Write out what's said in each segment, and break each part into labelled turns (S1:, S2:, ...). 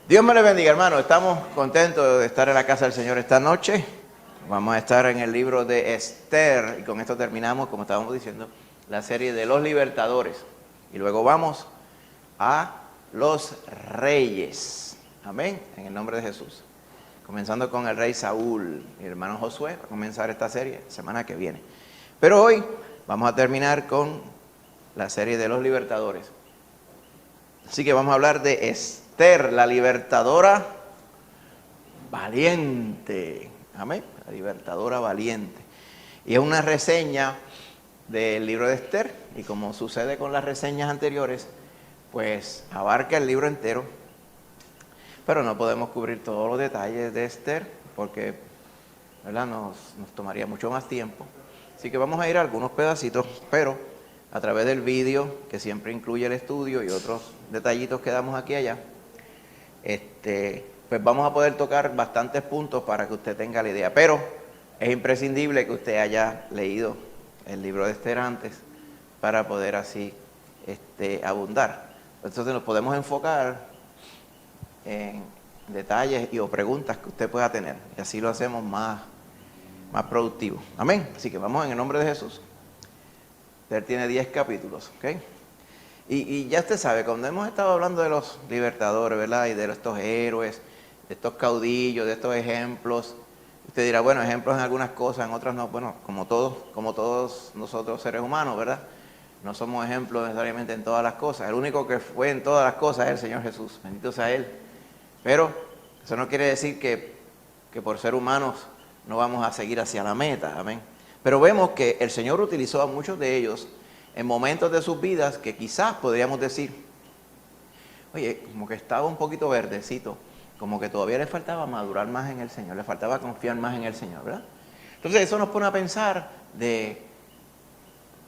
S1: Dios me le bendiga, hermano. Estamos contentos de estar en la casa del Señor esta noche. Vamos a estar en el libro de Esther y con esto terminamos, como estábamos diciendo, la serie de los libertadores. Y luego vamos a los reyes. Amén. En el nombre de Jesús. Comenzando con el rey Saúl. Mi hermano Josué va a comenzar esta serie la semana que viene. Pero hoy vamos a terminar con la serie de los libertadores. Así que vamos a hablar de Esther, la libertadora valiente. Amén. La libertadora valiente. Y es una reseña del libro de Esther. Y como sucede con las reseñas anteriores, pues abarca el libro entero. Pero no podemos cubrir todos los detalles de Esther porque, ¿verdad?, nos tomaría mucho más tiempo. Así que vamos a ir a algunos pedacitos, pero a través del vídeo, que siempre incluye el estudio y otros detallitos que damos aquí y allá, pues vamos a poder tocar bastantes puntos para que usted tenga la idea. Pero es imprescindible que usted haya leído el libro de Esther antes para poder así abundar. Entonces nos podemos enfocar en detalles o preguntas que usted pueda tener. Y así lo hacemos más productivo. Amén. Así que vamos en el nombre de Jesús. Esther tiene 10 capítulos, ¿ok? Y ya usted sabe, cuando hemos estado hablando de los libertadores, ¿verdad? Y de estos héroes, de estos caudillos, de estos ejemplos, usted dirá, bueno, ejemplos en algunas cosas, en otras no. Bueno, como todos nosotros seres humanos, ¿verdad? No somos ejemplos necesariamente en todas las cosas. El único que fue en todas las cosas es el Señor Jesús. Bendito sea Él. Pero eso no quiere decir que por ser humanos no vamos a seguir hacia la meta. Amén. Pero vemos que el Señor utilizó a muchos de ellos en momentos de sus vidas que quizás podríamos decir, oye, como que estaba un poquito verdecito, como que todavía le faltaba madurar más en el Señor, le faltaba confiar más en el Señor, ¿verdad? Entonces eso nos pone a pensar de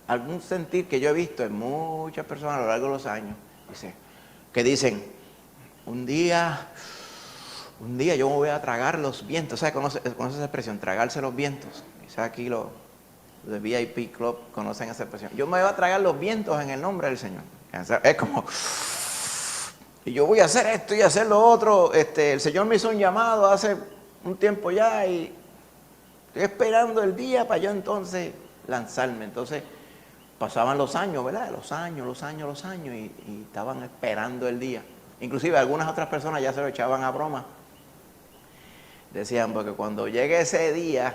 S1: algún sentir que yo he visto en muchas personas a lo largo de los años, que dicen, un día yo me voy a tragar los vientos. ¿Sabes? ¿Conoce esa expresión? Tragarse los vientos. Quizás aquí los de VIP Club conocen esa expresión. Yo me voy a tragar los vientos en el nombre del Señor. Es como, y yo voy a hacer esto y hacer lo otro. El Señor me hizo un llamado hace un tiempo ya y estoy esperando el día para yo entonces lanzarme. Entonces pasaban los años, ¿verdad? Los años y estaban esperando el día. Inclusive algunas otras personas ya se lo echaban a broma. Decían, porque cuando llegue ese día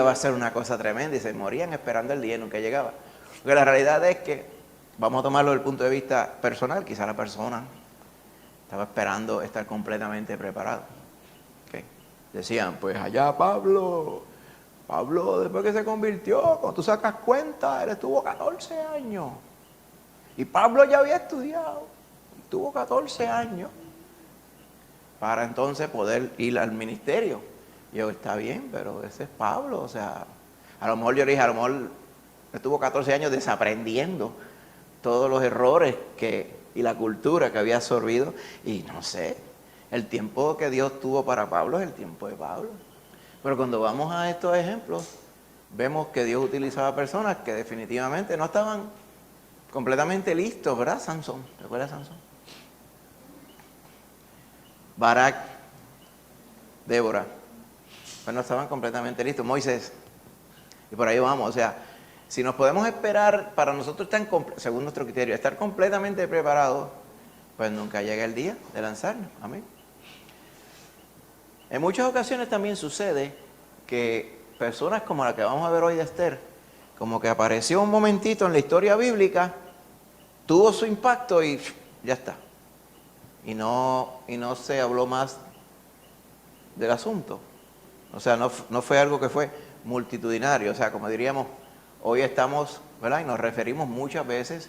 S1: va a ser una cosa tremenda, y se morían esperando el día y nunca llegaba. Porque la realidad es que, vamos a tomarlo desde el punto de vista personal, quizá la persona estaba esperando estar completamente preparado. ¿Okay? Decían, pues allá Pablo, después que se convirtió, cuando tú sacas cuenta, él estuvo 14 años. Y Pablo ya había estudiado, tuvo 14 años para entonces poder ir al ministerio. Yo, está bien, pero ese es Pablo, o sea, a lo mejor yo le dije, a lo mejor estuvo 14 años desaprendiendo todos los errores y la cultura que había absorbido, y no sé, el tiempo que Dios tuvo para Pablo es el tiempo de Pablo. Pero cuando vamos a estos ejemplos, vemos que Dios utilizaba personas que definitivamente no estaban completamente listos, ¿verdad? Sansón, ¿te acuerdas de Sansón? Barak, Débora, pues no estaban completamente listos. Moisés, y por ahí vamos. O sea, si nos podemos esperar para nosotros estar, según nuestro criterio, estar completamente preparados, pues nunca llega el día de lanzarnos. Amén. En muchas ocasiones también sucede que personas como la que vamos a ver hoy de Esther, como que apareció un momentito en la historia bíblica, tuvo su impacto y ya está. Y no se habló más del asunto. O sea, no fue algo que fue multitudinario. O sea, como diríamos, hoy estamos, ¿verdad? Y nos referimos muchas veces,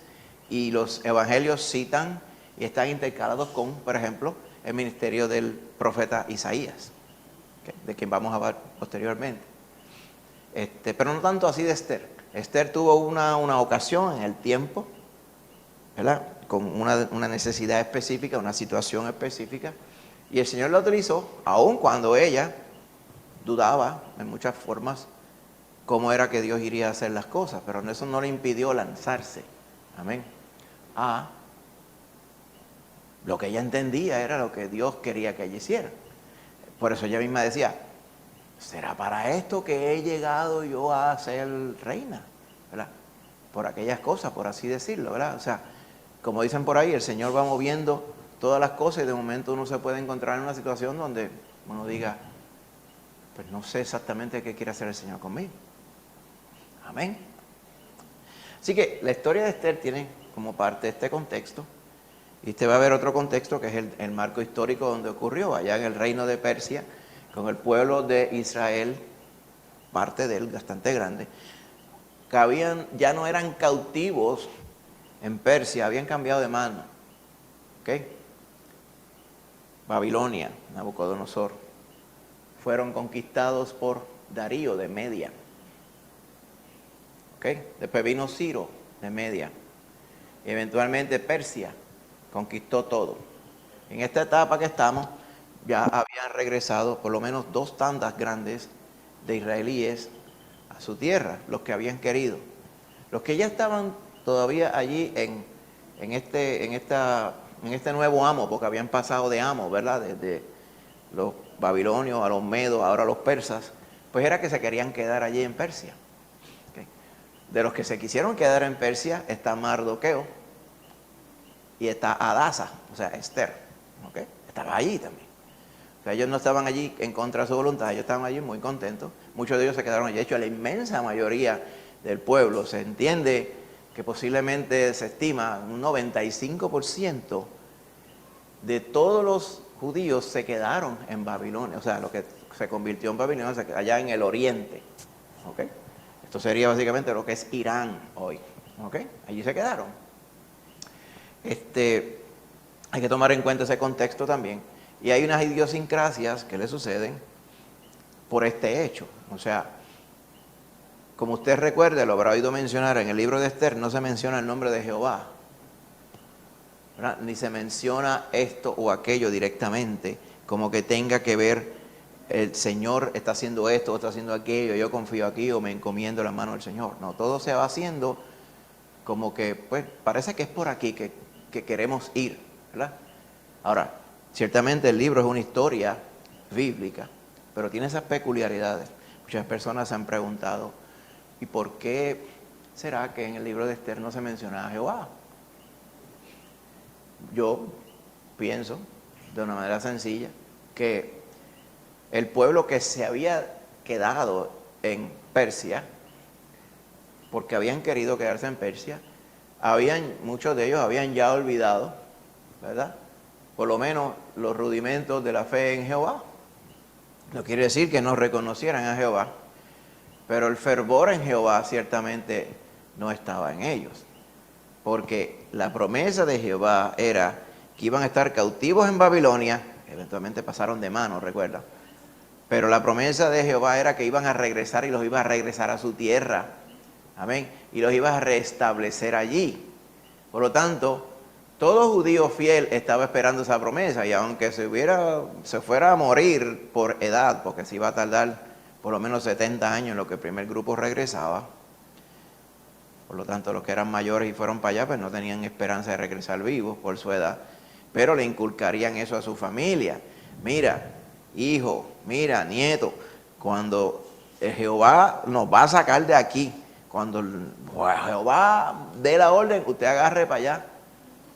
S1: y los evangelios citan y están intercalados con, por ejemplo, el ministerio del profeta Isaías, ¿okay?, de quien vamos a hablar posteriormente. Pero no tanto así de Esther. Esther tuvo una ocasión en el tiempo, ¿verdad?, con una necesidad específica, una situación específica, y el Señor la utilizó, aun cuando ella dudaba en muchas formas cómo era que Dios iría a hacer las cosas, pero eso no le impidió lanzarse, amén, a Lo que ella entendía era lo que Dios quería que ella hiciera. Por eso ella misma decía, ¿será para esto que he llegado yo a ser reina? ¿Verdad? Por aquellas cosas, por así decirlo, ¿verdad? O sea, como dicen por ahí, el Señor va moviendo todas las cosas y de momento uno se puede encontrar en una situación donde uno diga, pues no sé exactamente qué quiere hacer el Señor conmigo. Amén. Así que la historia de Esther tiene como parte de este contexto, y usted va a ver otro contexto que es el marco histórico donde ocurrió, allá en el reino de Persia, con el pueblo de Israel, parte de él bastante grande, que ya no eran cautivos en Persia, habían cambiado de mano. ¿Ok? Babilonia, Nabucodonosor, fueron conquistados por Darío de Media. ¿Ok? Después vino Ciro de Media. Y eventualmente Persia conquistó todo. En esta etapa que estamos, ya habían regresado por lo menos 2 tandas grandes de israelíes a su tierra, los que habían querido. Los que ya estaban todavía allí en este nuevo amo, porque habían pasado de amo, ¿verdad? Desde los babilonios a los medos, ahora a los persas, pues era que se querían quedar allí en Persia. ¿Okay? De los que se quisieron quedar en Persia está Mardoqueo y está Hadasa, o sea, Esther. ¿Okay? Estaba allí también. O sea, ellos no estaban allí en contra de su voluntad, ellos estaban allí muy contentos. Muchos de ellos se quedaron allí. De hecho, la inmensa mayoría del pueblo, se entiende que posiblemente se estima un 95% de todos los judíos se quedaron en Babilonia, o sea, lo que se convirtió en Babilonia, allá en el oriente. ¿Okay? Esto sería básicamente lo que es Irán hoy. ¿Okay? Allí se quedaron. Hay que tomar en cuenta ese contexto también. Y hay unas idiosincrasias que le suceden por este hecho. O sea, como usted recuerde, lo habrá oído mencionar en el libro de Esther, no se menciona el nombre de Jehová, ¿verdad? Ni se menciona esto o aquello directamente, como que tenga que ver, el Señor está haciendo esto o está haciendo aquello, yo confío aquí o me encomiendo la mano del Señor. No, todo se va haciendo como que, pues, parece que es por aquí que queremos ir, ¿verdad? Ahora, ciertamente el libro es una historia bíblica, pero tiene esas peculiaridades. Muchas personas se han preguntado, ¿y por qué será que en el libro de Esther no se menciona a Jehová? Yo pienso, de una manera sencilla, que el pueblo que se había quedado en Persia, porque habían querido quedarse en Persia, muchos de ellos habían ya olvidado, ¿verdad?, por lo menos los rudimentos de la fe en Jehová. No quiere decir que no reconocieran a Jehová, pero el fervor en Jehová ciertamente no estaba en ellos, porque la promesa de Jehová era que iban a estar cautivos en Babilonia, eventualmente pasaron de mano, recuerda, pero la promesa de Jehová era que iban a regresar y los iba a regresar a su tierra, amén, y los iba a restablecer allí. Por lo tanto, todo judío fiel estaba esperando esa promesa, y aunque se fuera a morir por edad, porque se iba a tardar por lo menos 70 años en lo que el primer grupo regresaba, por lo tanto los que eran mayores y fueron para allá, pues no tenían esperanza de regresar vivos por su edad, pero le inculcarían eso a su familia. Mira, hijo, mira, nieto, cuando Jehová nos va a sacar de aquí, cuando Jehová dé la orden, usted agarre para allá,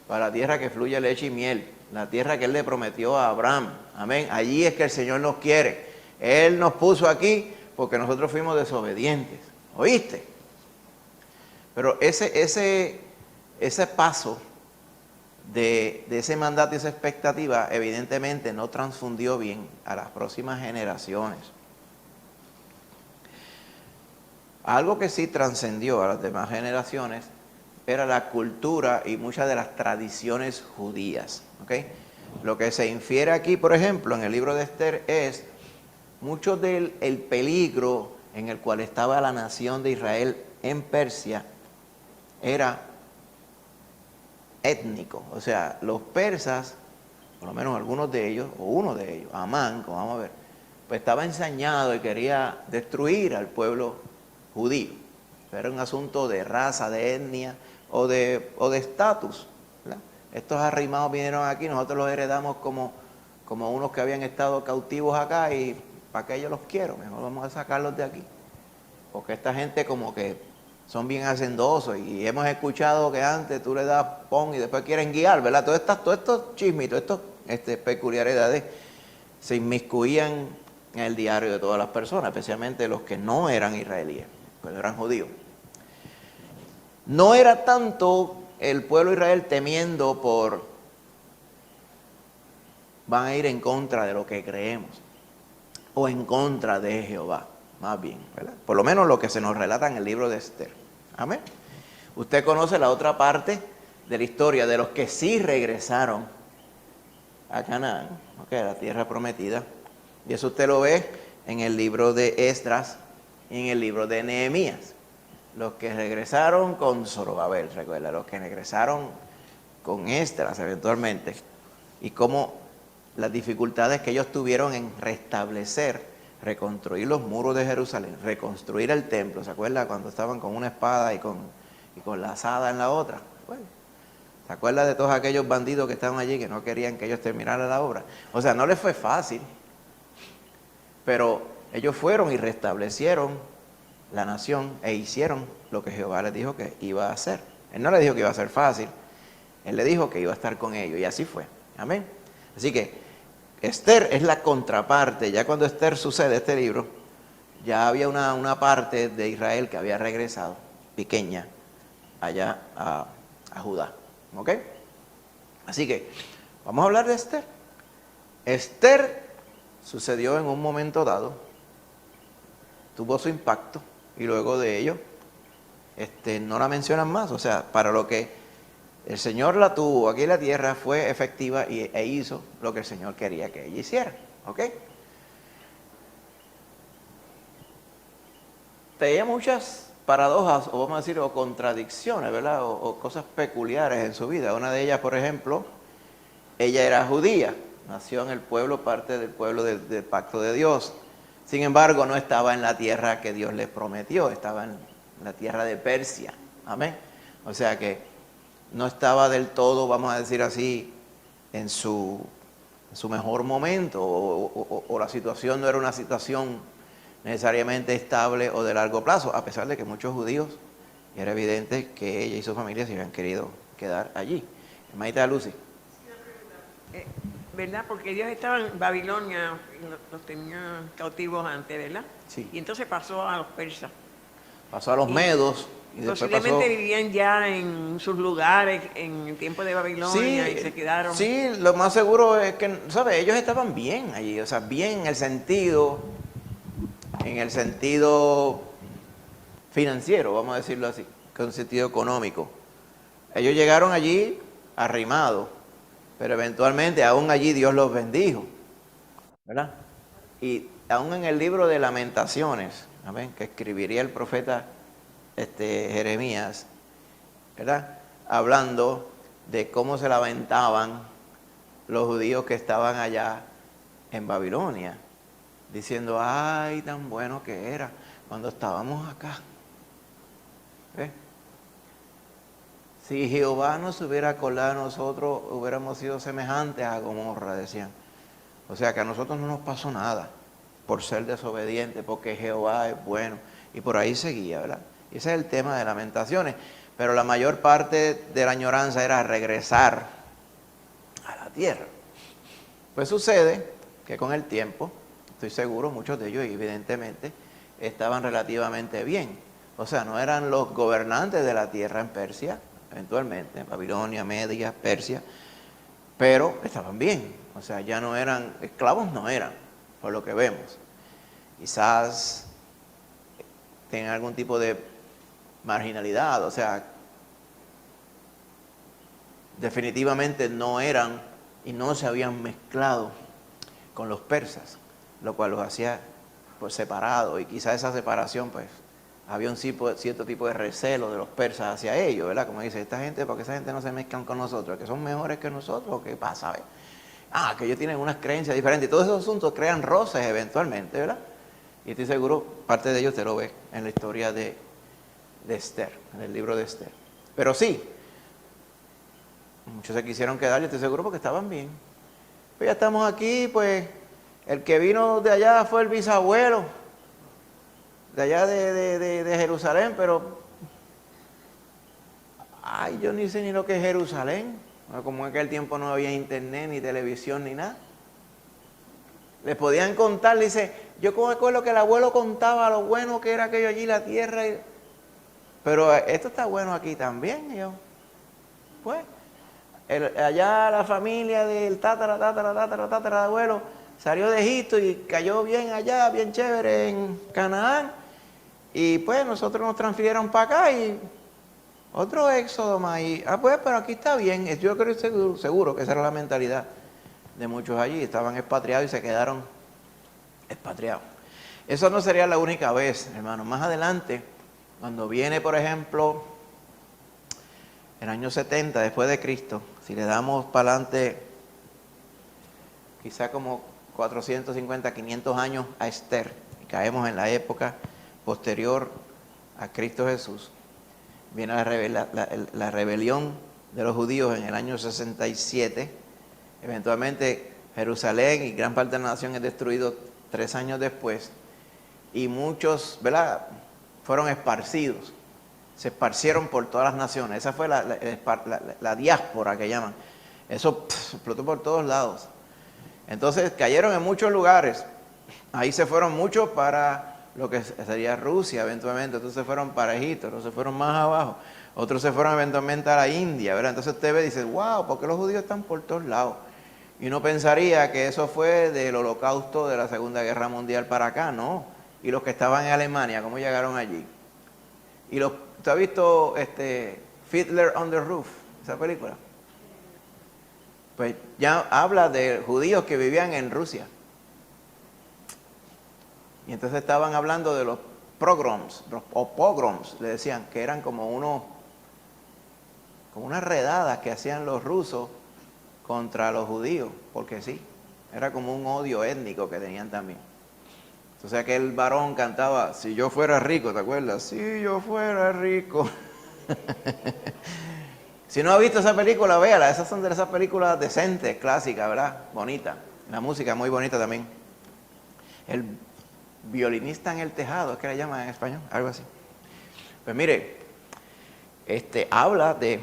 S1: para la tierra que fluye leche y miel, la tierra que Él le prometió a Abraham. Amén. Allí es que el Señor nos quiere. Él nos puso aquí porque nosotros fuimos desobedientes. ¿Oíste? Pero ese paso de ese mandato y esa expectativa evidentemente no transfundió bien a las próximas generaciones. Algo que sí trascendió a las demás generaciones era la cultura y muchas de las tradiciones judías. ¿Okay? Lo que se infiere aquí, por ejemplo, en el libro de Esther es mucho del peligro en el cual estaba la nación de Israel en Persia era étnico. O sea, los persas, por lo menos algunos de ellos, o uno de ellos, Amán, como vamos a ver, pues estaba ensañado y quería destruir al pueblo judío. Era un asunto de raza, de etnia o de estatus, ¿verdad? estos arrimados vinieron aquí, nosotros los heredamos como unos que habían estado cautivos acá y ¿para qué yo los quiero? Mejor vamos a sacarlos de aquí. Porque esta gente como que son bien hacendosos y hemos escuchado que antes tú le das pon y después quieren guiar, ¿verdad? Todos estos chismitos, estas peculiaridades se inmiscuían en el diario de todas las personas, especialmente los que no eran israelíes, pero eran judíos. No era tanto el pueblo de Israel temiendo van a ir en contra de lo que creemos, o en contra de Jehová, más bien, ¿verdad? Por lo menos lo que se nos relata en el libro de Esther. Amén. Usted conoce la otra parte de la historia de los que sí regresaron a Canaán, a la tierra prometida, y eso usted lo ve en el libro de Esdras y en el libro de Nehemías. Los que regresaron con Zorobabel, recuerda, los que regresaron con Esdras eventualmente, y cómo las dificultades que ellos tuvieron en restablecer, reconstruir los muros de Jerusalén, reconstruir el templo. ¿Se acuerda cuando estaban con una espada y con la azada en la otra? Bueno, ¿se acuerda de todos aquellos bandidos que estaban allí que no querían que ellos terminaran la obra? O sea, no les fue fácil, pero ellos fueron y restablecieron la nación e hicieron lo que Jehová les dijo que iba a hacer. Él no les dijo que iba a ser fácil, Él le dijo que iba a estar con ellos y así fue. Amén. Así que Esther es la contraparte. Ya cuando Esther sucede este libro, ya había una parte de Israel que había regresado, pequeña, allá a Judá. ¿Ok? Así que vamos a hablar de Esther. Esther sucedió en un momento dado, tuvo su impacto y luego de ello no la mencionan más. O sea, para lo que el Señor la tuvo aquí en la tierra fue efectiva e hizo lo que el Señor quería que ella hiciera. ¿Ok? Tenía muchas paradojas, o vamos a decir, o contradicciones, ¿verdad? O cosas peculiares en su vida. Una de ellas, por ejemplo, ella era judía, nació en el pueblo, parte del pueblo del pacto de Dios. Sin embargo, no estaba en la tierra que Dios les prometió, estaba en la tierra de Persia. Amén. O sea que no estaba del todo, vamos a decir así, en su mejor momento, o la situación no era una situación necesariamente estable o de largo plazo, a pesar de que muchos judíos, y era evidente que ella y su familia se habían querido quedar allí. Hermanita Lucy.
S2: ¿Verdad? Porque ellos estaban en Babilonia, los tenían cautivos antes, ¿verdad?
S1: Sí.
S2: Y entonces pasó a los persas.
S1: Pasó a los medos. Y
S2: posiblemente vivían ya en sus lugares en el tiempo de Babilonia, sí, y se quedaron.
S1: Sí, lo más seguro es que, ¿sabes? Ellos estaban bien allí, o sea, bien en el sentido financiero, vamos a decirlo así, con sentido económico. Ellos llegaron allí arrimados, pero eventualmente aún allí Dios los bendijo, ¿verdad? Y aún en el libro de Lamentaciones, amén, que escribiría el profeta Jeremías, ¿verdad? Hablando de cómo se lamentaban los judíos que estaban allá en Babilonia, diciendo, ay, tan bueno que era cuando estábamos acá. ¿Ves? Si Jehová nos hubiera acordado a nosotros, hubiéramos sido semejantes a Gomorra, decían. O sea que a nosotros no nos pasó nada por ser desobedientes, porque Jehová es bueno. Y por ahí seguía, ¿verdad? Ese es el tema de Lamentaciones. Pero la mayor parte de la añoranza era regresar a la tierra. Pues sucede que con el tiempo, estoy seguro, muchos de ellos evidentemente estaban relativamente bien. O sea, no eran los gobernantes de la tierra en Persia, eventualmente, Babilonia, Media, Persia, pero estaban bien. O sea, ya no eran, esclavos no eran, por lo que vemos. Quizás tenían algún tipo de marginalidad, o sea, definitivamente no eran y no se habían mezclado con los persas, lo cual los hacía pues separados, y quizás esa separación pues había un cierto tipo de recelo de los persas hacia ellos, ¿verdad? Como dice, esta gente, ¿por qué esa gente no se mezclan con nosotros? ¿Que son mejores que nosotros o qué pasa? ¿Ves? Que ellos tienen unas creencias diferentes, y todos esos asuntos crean roces eventualmente, ¿verdad? Y estoy seguro, parte de ellos usted lo ve en la historia de Esther, en el libro de Esther. Pero sí, Muchos se quisieron quedar, yo estoy seguro, porque estaban bien. Pues ya estamos aquí, pues el que vino de allá fue el bisabuelo, de allá de Jerusalén, pero ay, yo ni sé ni lo que es Jerusalén. Como en aquel tiempo no había internet, ni televisión, ni nada. Les podían contar, dice, yo me acuerdo que el abuelo contaba lo bueno que era aquello allí, la tierra. Pero esto está bueno aquí también. Y yo, pues, allá la familia del tatara abuelo salió de Egipto y cayó bien allá, bien chévere en Canaán. Y pues nosotros nos transfirieron para acá y otro éxodo más. Y, pues, pero aquí está bien. Yo creo seguro que esa era la mentalidad de muchos allí. Estaban expatriados y se quedaron expatriados. Eso no sería la única vez, hermano. Más adelante, cuando viene, por ejemplo, el año 70 después de Cristo, si le damos para adelante quizá como 450, 500 años a Esther, y caemos en la época posterior a Cristo Jesús, viene la rebelión de los judíos en el año 67, eventualmente Jerusalén y gran parte de la nación es destruido 3 años después, y muchos, ¿verdad?, fueron esparcidos, se esparcieron por todas las naciones. Esa fue la diáspora que llaman. Eso explotó por todos lados. Entonces cayeron en muchos lugares. Ahí se fueron muchos para lo que sería Rusia eventualmente. Otros se fueron para Egipto, otros se fueron más abajo. Otros se fueron eventualmente a la India, ¿verdad? Entonces usted ve y dice, wow, ¿por qué los judíos están por todos lados? Y uno pensaría que eso fue del holocausto de la Segunda Guerra Mundial para acá, ¿no? Y los que estaban en Alemania, ¿cómo llegaron allí? Y ¿usted ha visto Fiddler on the Roof, esa película? Pues ya habla de judíos que vivían en Rusia. Y entonces estaban hablando de los pogroms, le decían, que eran como unas redadas que hacían los rusos contra los judíos, porque sí, era como un odio étnico que tenían también. Entonces aquel varón cantaba, si yo fuera rico, ¿te acuerdas? Si yo fuera rico. Si no ha visto esa película, véala. Esas son de esas películas decentes, clásicas, ¿verdad? Bonita. La música muy bonita también. El violinista en el tejado, es que le llaman en español, algo así. Pues mire, habla de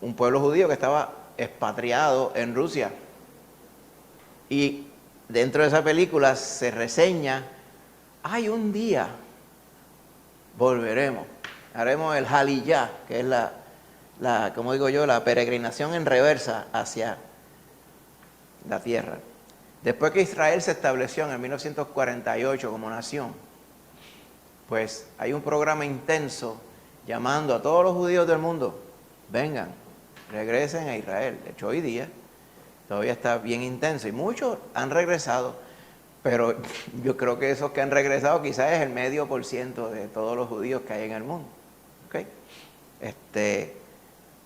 S1: un pueblo judío que estaba expatriado en Rusia. Y dentro de esa película se reseña, ay, un día volveremos, haremos el Haliyá, que es como digo yo, la peregrinación en reversa hacia la tierra. Después que Israel se estableció en el 1948 como nación, pues hay un programa intenso llamando a todos los judíos del mundo, vengan, regresen a Israel. De hecho, hoy día todavía está bien intenso y muchos han regresado, pero yo creo que esos que han regresado quizás es el 0,5% de todos los judíos que hay en el mundo. ¿Okay?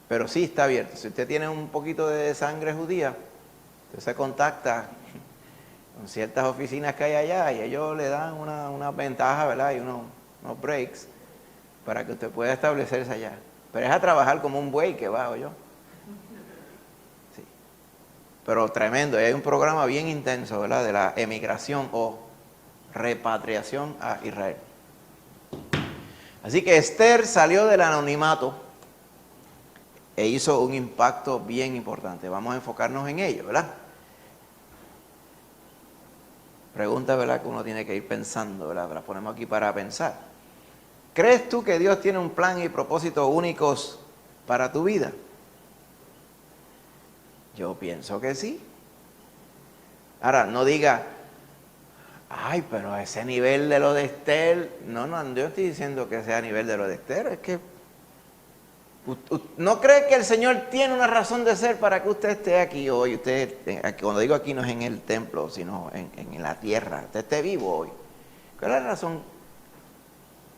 S1: Pero sí está abierto. Si usted tiene un poquito de sangre judía, usted se contacta con ciertas oficinas que hay allá y ellos le dan una ventaja, ¿verdad? Y unos breaks para que usted pueda establecerse allá. Pero es a trabajar como un buey que va, ¿oyó? Sí. Pero tremendo. Hay un programa bien intenso, ¿verdad? De la emigración o repatriación a Israel. Así que Esther salió del anonimato e hizo un impacto bien importante. Vamos a enfocarnos en ello, ¿verdad? Pregunta, ¿verdad?, que uno tiene que ir pensando, ¿verdad? La ponemos aquí para pensar. ¿Crees tú que Dios tiene un plan y propósitos únicos para tu vida? Yo pienso que sí. Ahora, no diga, ay, pero a ese nivel de lo de Esther. No, yo estoy diciendo que sea a nivel de lo de Esther. Es que ¿no cree que el Señor tiene una razón de ser para que usted esté aquí hoy? Cuando digo aquí no es en el templo, sino en la tierra. Usted esté vivo hoy. ¿Cuál es la razón,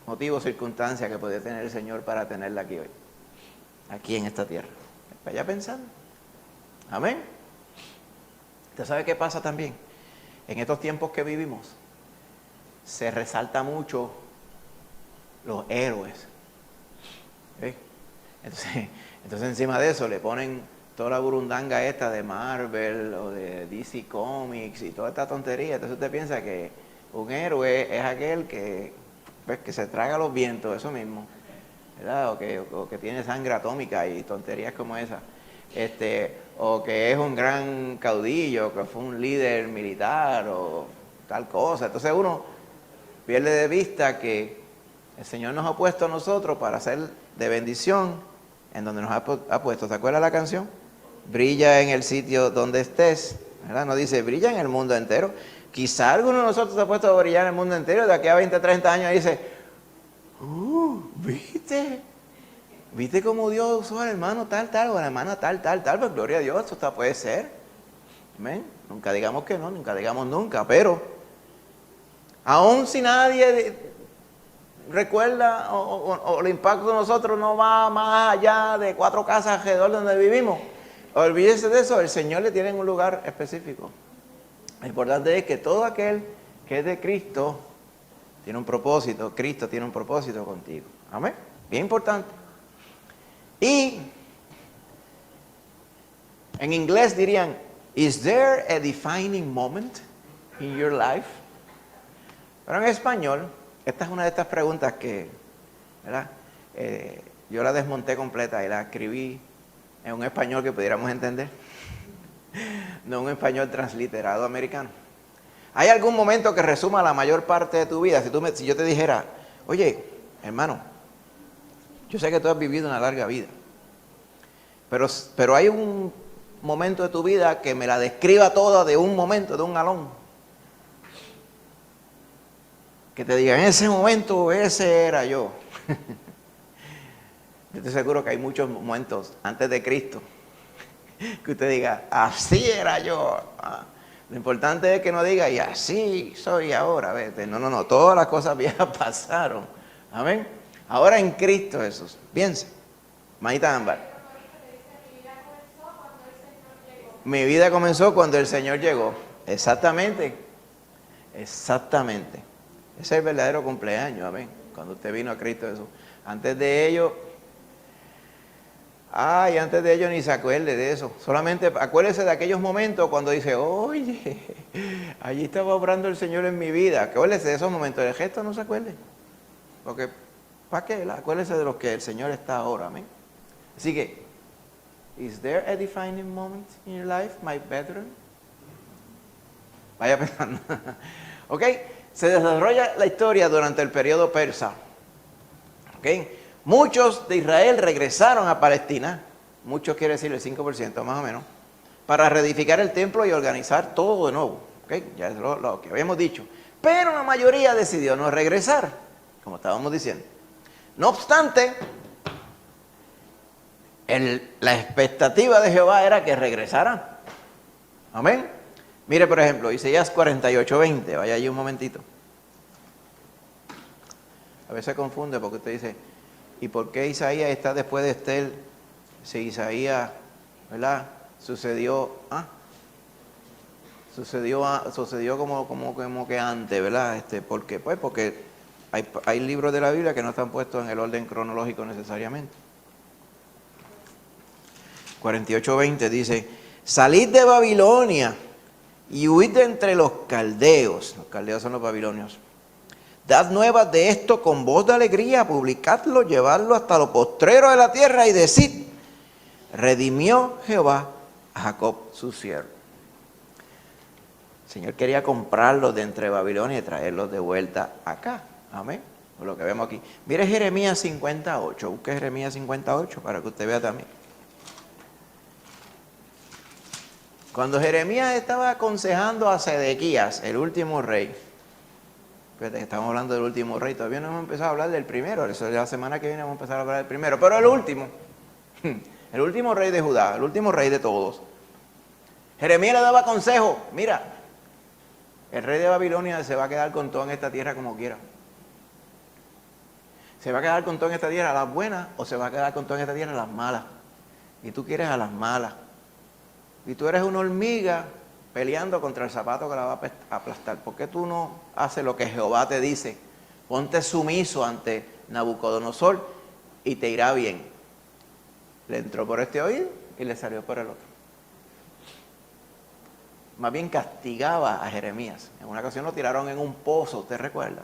S1: motivo, circunstancia que podría tener el Señor para tenerla aquí hoy? Aquí en esta tierra. Vaya pensando. Amén. ¿Usted sabe qué pasa también? En estos tiempos que vivimos, se resalta mucho los héroes. ¿Sí? Entonces encima de eso le ponen toda la burundanga esta de Marvel o de DC Comics y toda esta tontería. Entonces usted piensa que un héroe es aquel que, pues, que se traga los vientos, eso mismo, ¿verdad? O que tiene sangre atómica y tonterías como esa. O que es un gran caudillo, que fue un líder militar o tal cosa. Entonces uno pierde de vista que el Señor nos ha puesto a nosotros para ser de bendición en donde nos ha puesto. ¿Se acuerda la canción? Brilla en el sitio donde estés, ¿verdad? No dice brilla en el mundo entero. Quizá alguno de nosotros se ha puesto a brillar en el mundo entero, de aquí a 20, 30 años dice, ¿viste cómo Dios usó al hermano tal, o a la hermana tal? Pues gloria a Dios, esto puede ser. Amén. Nunca digamos que no, nunca digamos nunca, pero aún si nadie recuerda o el impacto de nosotros no va más allá de 4 casas alrededor donde vivimos, olvídese de eso, el Señor le tiene en un lugar específico. Lo importante es que todo aquel que es de Cristo tiene un propósito, Cristo tiene un propósito contigo. Amén. Bien importante. Y en inglés dirían, ¿is there a defining moment in your life? Pero en español, esta es una de estas preguntas que, ¿verdad? Yo la desmonté completa y la escribí en un español que pudiéramos entender, no un español transliterado americano. ¿Hay algún momento que resuma la mayor parte de tu vida? Si yo te dijera, oye, hermano, yo sé que tú has vivido una larga vida, pero hay un momento de tu vida que me la describa toda de un momento, de un galón. Que te diga, en ese momento, ese era yo. Yo estoy seguro que hay muchos momentos antes de Cristo que usted diga, así era yo. Lo importante es que no diga, y así soy ahora. ¿Ves? No, todas las cosas viejas pasaron. Amén. Ahora en Cristo Jesús. Piense, manita ámbar. Mi vida comenzó cuando el Señor llegó. Exactamente. Exactamente. Ese es el verdadero cumpleaños, amén. Cuando usted vino a Cristo Jesús. Antes de ello ni se acuerde de eso. Solamente acuérdese de aquellos momentos cuando dice, oye, allí estaba obrando el Señor en mi vida. Acuérdese de esos momentos. El gesto no se acuerde. Porque, ¿para qué? Acuérdese de los que el Señor está ahora, amén. Así que, ¿is there a defining moment in your life, my brethren? Vaya pensando. ¿Ok? Se desarrolla la historia durante el periodo persa. ¿Okay? Muchos de Israel regresaron a Palestina, muchos quiere decir el 5% más o menos, para reedificar el templo y organizar todo de nuevo. ¿Okay? Ya es lo que habíamos dicho. Pero la mayoría decidió no regresar, como estábamos diciendo. No obstante, la expectativa de Jehová era que regresaran. Amén. Mire, por ejemplo, Isaías 48:20, vaya allí un momentito. A veces confunde porque usted dice, ¿y por qué Isaías está después de Estel? Si Isaías, ¿verdad? Sucedió como que antes, ¿verdad? ¿Por qué? Pues porque hay libros de la Biblia que no están puestos en el orden cronológico necesariamente. 48:20 dice, salid de Babilonia y huid de entre los caldeos. Los caldeos son los babilonios. Dad nuevas de esto con voz de alegría, publicadlo, llevadlo hasta lo postrero de la tierra y decid, redimió Jehová a Jacob su siervo. El Señor quería comprarlos de entre Babilonia y traerlos de vuelta acá. Amén. Por lo que vemos aquí. Mire Jeremías 58. Busque Jeremías 58 para que usted vea también. Cuando Jeremías estaba aconsejando a Sedequías, el último rey, estamos hablando del último rey, todavía no hemos empezado a hablar del primero, eso es la semana que viene vamos a empezar a hablar del primero, pero el último rey de Judá, el último rey de todos. Jeremías le daba consejo, mira, el rey de Babilonia se va a quedar con todo en esta tierra como quiera. Se va a quedar con todo en esta tierra a las buenas o se va a quedar con todo en esta tierra a las malas. Y tú quieres a las malas. Y tú eres una hormiga peleando contra el zapato que la va a aplastar. ¿Por qué tú no haces lo que Jehová te dice? Ponte sumiso ante Nabucodonosor y te irá bien. Le entró por este oído y le salió por el otro. Más bien castigaba a Jeremías. En una ocasión lo tiraron en un pozo, ¿usted recuerda?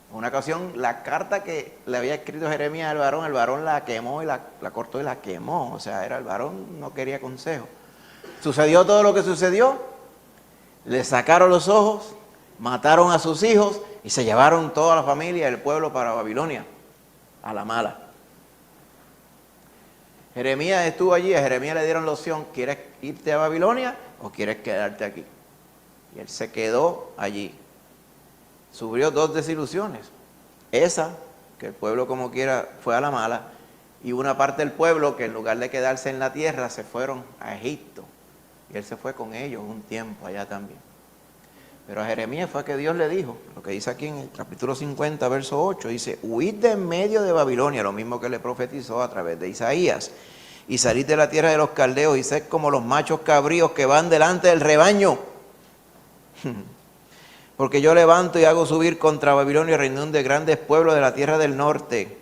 S1: En una ocasión la carta que le había escrito Jeremías al varón, el varón la quemó y la cortó y la quemó. O sea, el varón no quería consejo. Sucedió todo lo que sucedió, le sacaron los ojos, mataron a sus hijos y se llevaron toda la familia y el pueblo para Babilonia, a la mala. Jeremías estuvo allí, a Jeremías le dieron la opción, ¿quieres irte a Babilonia o quieres quedarte aquí? Y él se quedó allí. Sufrió 2 desilusiones. Esa, que el pueblo como quiera fue a la mala, y una parte del pueblo que en lugar de quedarse en la tierra se fueron a Egipto. Y él se fue con ellos un tiempo allá también. Pero a Jeremías fue que Dios le dijo, lo que dice aquí en el capítulo 50, verso 8, dice, huid de en medio de Babilonia, lo mismo que le profetizó a través de Isaías, y salid de la tierra de los caldeos y sed como los machos cabríos que van delante del rebaño. Porque yo levanto y hago subir contra Babilonia y reunión de grandes pueblos de la tierra del norte.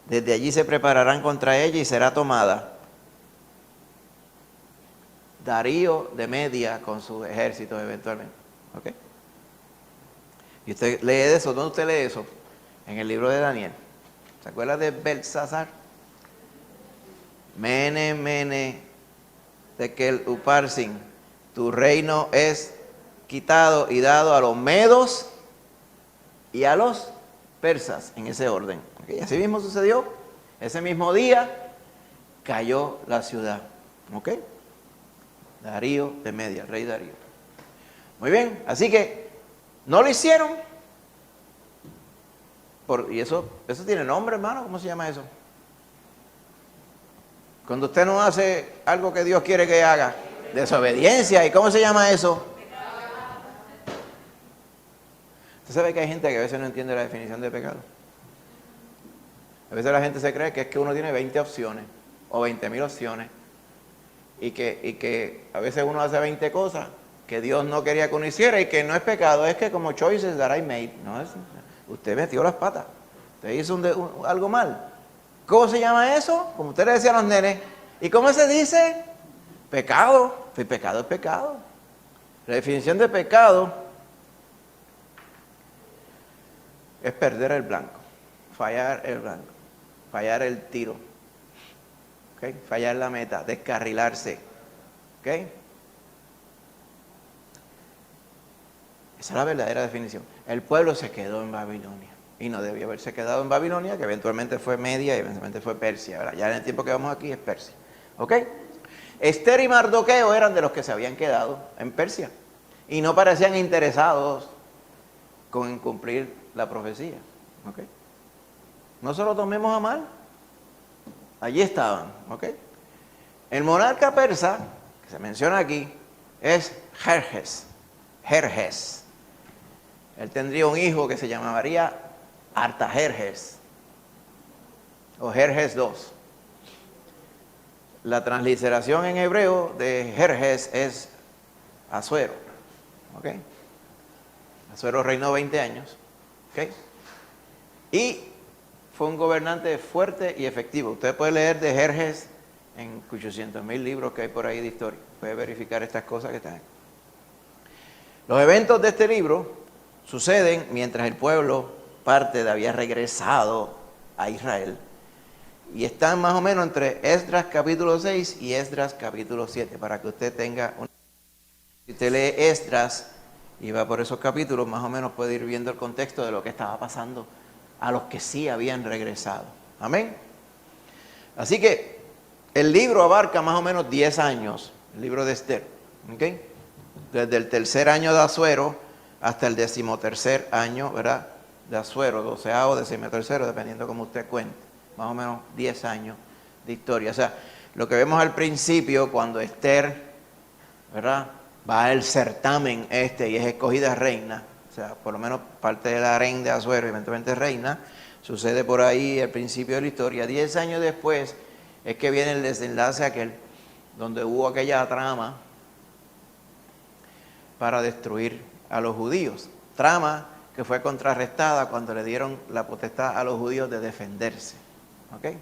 S1: Desde allí se prepararán contra ella y será tomada. Darío de Media con sus ejércitos eventualmente. ¿Ok? Y usted lee de eso. ¿Dónde usted lee eso? En el libro de Daniel. ¿Se acuerda de Belsasar? Mene, mene, tekel uparsin. Tu reino es quitado y dado a los medos y a los persas, en ese orden. ¿Okay? Así mismo sucedió. Ese mismo día cayó la ciudad. ¿Ok? Darío de Media, el rey Darío. Muy bien, así que no lo hicieron. Y eso tiene nombre, hermano. ¿Cómo se llama eso? Cuando usted no hace algo que Dios quiere que haga. Desobediencia. ¿Y cómo se llama eso? Usted sabe que hay gente que a veces no entiende la definición de pecado. A veces la gente se cree que es que uno tiene 20 opciones o 20.000 opciones y que a veces uno hace 20 cosas que Dios no quería que uno hiciera y que no es pecado, es que como choices that I made. No, usted metió las patas, usted hizo algo mal. ¿Cómo se llama eso? Como usted le decía a los nenes. ¿Y cómo se dice? Pecado. Pues pecado es pecado. La definición de pecado es perder el blanco, fallar el blanco, fallar el tiro, ¿okay? Fallar la meta, descarrilarse. ¿Okay? Esa es la verdadera definición. El pueblo se quedó en Babilonia y no debió haberse quedado en Babilonia, que eventualmente fue Media y eventualmente fue Persia. ¿Verdad? Ya en el tiempo que vamos aquí es Persia. ¿Ok? Esther y Mardoqueo eran de los que se habían quedado en Persia y no parecían interesados con cumplir la profecía. ¿Ok? No se lo tomemos a mal. Allí estaban. ¿Ok? El monarca persa, que se menciona aquí, es Jerjes. Jerjes. Él tendría un hijo que se llamaría Artajerjes o Jerjes II. La transliteración en hebreo de Jerjes es Asuero. ¿Ok? Asuero reinó 20 años. ¿Ok? Y fue un gobernante fuerte y efectivo. Usted puede leer de Jerjes en 800,000 libros que hay por ahí de historia. Puede verificar estas cosas que están aquí. Los eventos de este libro suceden mientras el pueblo había regresado a Israel. Y están más o menos entre Esdras capítulo 6 y Esdras capítulo 7, para que usted tenga una... Si usted lee Esdras y va por esos capítulos, más o menos puede ir viendo el contexto de lo que estaba pasando a los que sí habían regresado. Amén. Así que el libro abarca más o menos 10 años, el libro de Esther. ¿Okay? Desde el tercer año de Asuero hasta el 13º año, ¿verdad? De Asuero, 12º, 13º, dependiendo como usted cuente. Más o menos 10 años de historia. O sea, lo que vemos al principio, cuando Esther, ¿verdad?, va al certamen y es escogida reina, o sea, por lo menos parte del harén de Asuero, eventualmente reina, sucede por ahí al principio de la historia. 10 años después es que viene el desenlace aquel, donde hubo aquella trama para destruir a los judíos. Trama que fue contrarrestada cuando le dieron la potestad a los judíos de defenderse. ¿Ok?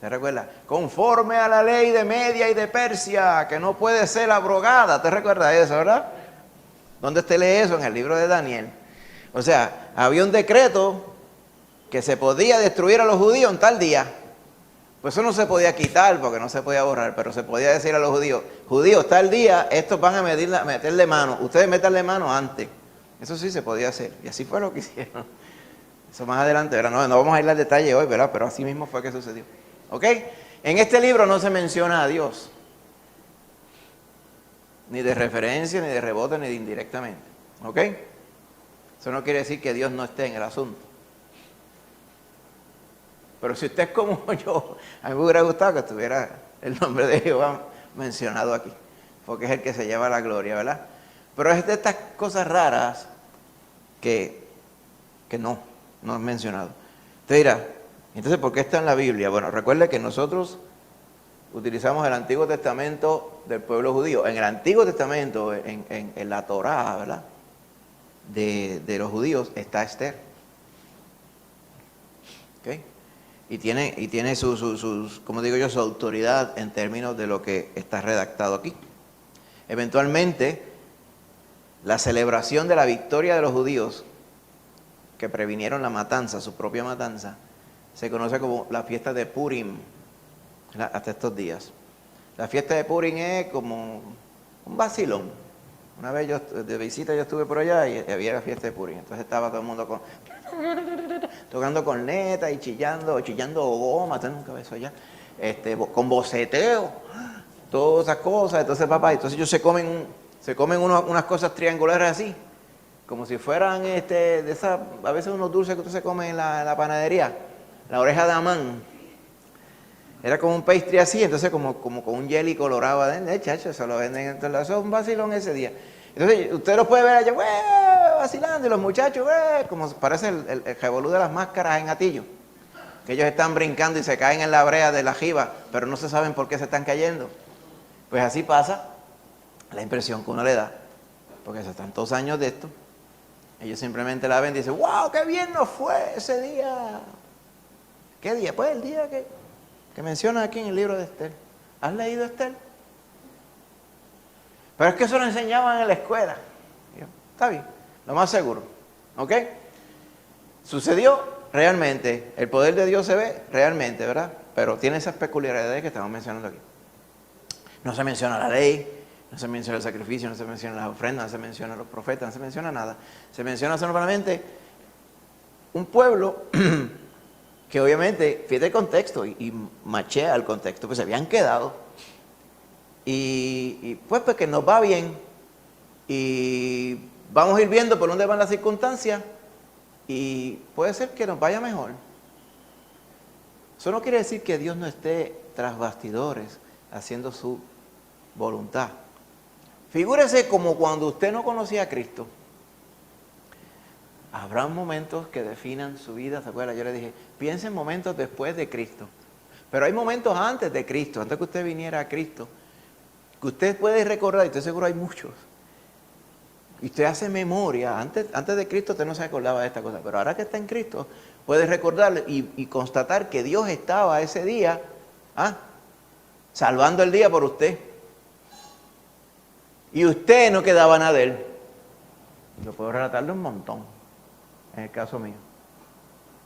S1: ¿Te recuerdas? Conforme a la ley de Media y de Persia, que no puede ser abrogada. ¿Te recuerdas eso, verdad? ¿Dónde usted lee eso? En el libro de Daniel. O sea, había un decreto que se podía destruir a los judíos en tal día. Pues eso no se podía quitar porque no se podía borrar, pero se podía decir a los judíos, judíos, tal día, estos van a meterle mano. Ustedes métanle mano antes. Eso sí se podía hacer. Y así fue lo que hicieron. Eso más adelante, ¿verdad? No vamos a ir al detalle hoy, ¿verdad? Pero así mismo fue que sucedió. ¿Ok? En este libro no se menciona a Dios. Ni de referencia, ni de rebote, ni de indirectamente. ¿Ok? Eso no quiere decir que Dios no esté en el asunto. Pero si usted es como yo, a mí me hubiera gustado que estuviera el nombre de Jehová mencionado aquí. Porque es el que se lleva la gloria, ¿verdad? Pero es de estas cosas raras que no es mencionado. Usted dirá, entonces, ¿por qué está en la Biblia? Bueno, recuerde que nosotros utilizamos el Antiguo Testamento del pueblo judío. En el Antiguo Testamento, en la Torá, ¿verdad? De los judíos está Esther. ¿Ok? Y tiene como digo yo, su autoridad en términos de lo que está redactado aquí. Eventualmente, la celebración de la victoria de los judíos que previnieron la matanza, su propia matanza, se conoce como la fiesta de Purim, hasta estos días. La fiesta de Purim es como un vacilón. Una vez de visita yo estuve por allá y había la fiesta de Purim. Entonces estaba todo el mundo tocando corneta y chillando goma, usted nunca ve eso allá, con boceteo, todas esas cosas. Entonces, papá, entonces ellos se comen unas cosas triangulares así, como si fueran de esas, a veces unos dulces que usted se come en la panadería, la oreja de Amán. Era como un pastry así, entonces como con un jelly colorado adentro, chacho, se lo venden, entonces eso es un vacilón ese día. Entonces usted los puede ver allá, vacilando, y los muchachos, como parece el revolú de las máscaras en Atillo, que ellos están brincando y se caen en la brea de la jiba, pero no se saben por qué se están cayendo. Pues así pasa la impresión que uno le da, porque hace tantos años de esto, ellos simplemente la ven y dicen, wow, qué bien nos fue ese día. ¿Qué día? Pues el día que menciona aquí en el libro de Esther. ¿Has leído Esther? Pero es que eso lo enseñaban en la escuela. Está bien, lo más seguro. ¿Ok? Sucedió realmente. El poder de Dios se ve realmente, ¿verdad? Pero tiene esas peculiaridades que estamos mencionando aquí. No se menciona la ley, no se menciona el sacrificio, no se menciona las ofrendas, no se menciona los profetas, no se menciona nada. Se menciona solamente un pueblo que obviamente, fíjate el contexto y machea el contexto, pues se habían quedado. Y pues que nos va bien y vamos a ir viendo por dónde van las circunstancias y puede ser que nos vaya mejor. Eso no quiere decir que Dios no esté tras bastidores haciendo su voluntad. Figúrese como cuando usted no conocía a Cristo. Habrá momentos que definan su vida, ¿se acuerda? Yo le dije, piense en momentos después de Cristo. Pero hay momentos antes de Cristo, antes que usted viniera a Cristo, que usted puede recordar, y estoy seguro hay muchos. Y usted hace memoria, antes de Cristo usted no se acordaba de esta cosa, pero ahora que está en Cristo, puede recordar y constatar que Dios estaba ese día, salvando el día por usted. Y usted no quedaba nada de él. Yo puedo relatarle un montón, en el caso mío.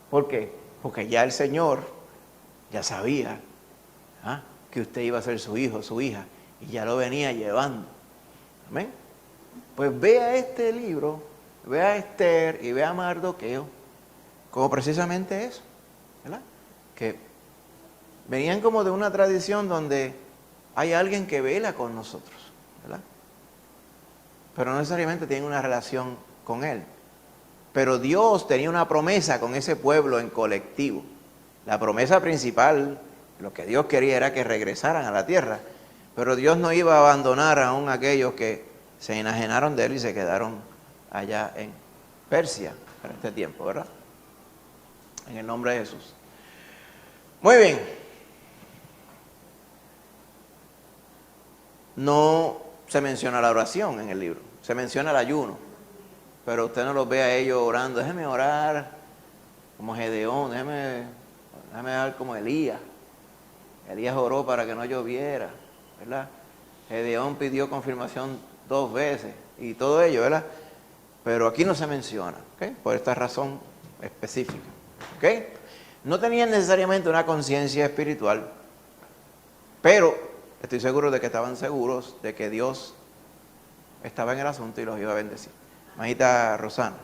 S1: ¿Por qué? Porque ya el Señor ya sabía que usted iba a ser su hijo, su hija, y ya lo venía llevando. ¿Amén? Pues vea este libro, vea a Esther y vea a Mardoqueo como precisamente eso, ¿verdad? Que venían como de una tradición donde hay alguien que vela con nosotros, ¿verdad? Pero no necesariamente tienen una relación con él. Pero Dios tenía una promesa con ese pueblo en colectivo. La promesa principal, lo que Dios quería era que regresaran a la tierra. Pero Dios no iba a abandonar aún a aquellos que se enajenaron de él y se quedaron allá en Persia en este tiempo, ¿verdad? En el nombre de Jesús. Muy bien. No se menciona la oración en el libro, se menciona el ayuno. Pero usted no los ve a ellos orando, déjeme orar como Gedeón, déjeme orar como Elías. Elías oró para que no lloviera, ¿verdad? Gedeón pidió confirmación 2 veces y todo ello, ¿verdad? Pero aquí no se menciona, ¿ok? Por esta razón específica, ¿ok? No tenían necesariamente una conciencia espiritual, pero estoy seguro de que estaban seguros de que Dios estaba en el asunto y los iba a bendecir. Majita Rosana.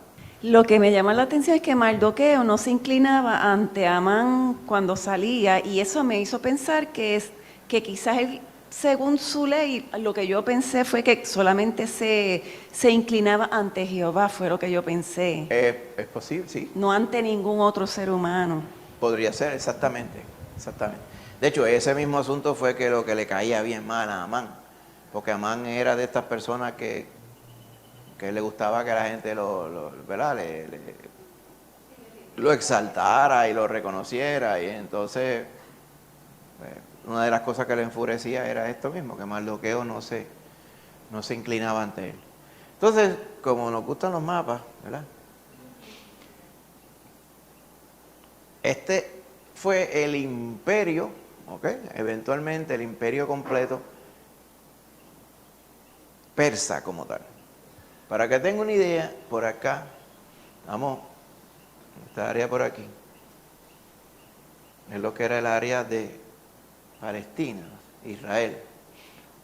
S3: Lo que me llama la atención es que Mardoqueo no se inclinaba ante Amán cuando salía, y eso me hizo pensar que quizás él, según su ley, lo que yo pensé fue que solamente se inclinaba ante Jehová, fue lo que yo pensé.
S1: Es posible, sí.
S3: No ante ningún otro ser humano.
S1: Podría ser, exactamente, exactamente. De hecho, ese mismo asunto fue que lo que le caía bien mal a Amán, porque Amán era de estas personas que le gustaba que la gente ¿verdad? Lo exaltara y lo reconociera, y entonces pues, una de las cosas que le enfurecía era esto mismo, que Mardoqueo no se inclinaba ante él. Entonces, como nos gustan los mapas, ¿verdad? Este fue el imperio, ¿ok? Eventualmente el imperio completo persa como tal. Para que tenga una idea, por acá, vamos, esta área por aquí, es lo que era el área de Palestina, Israel.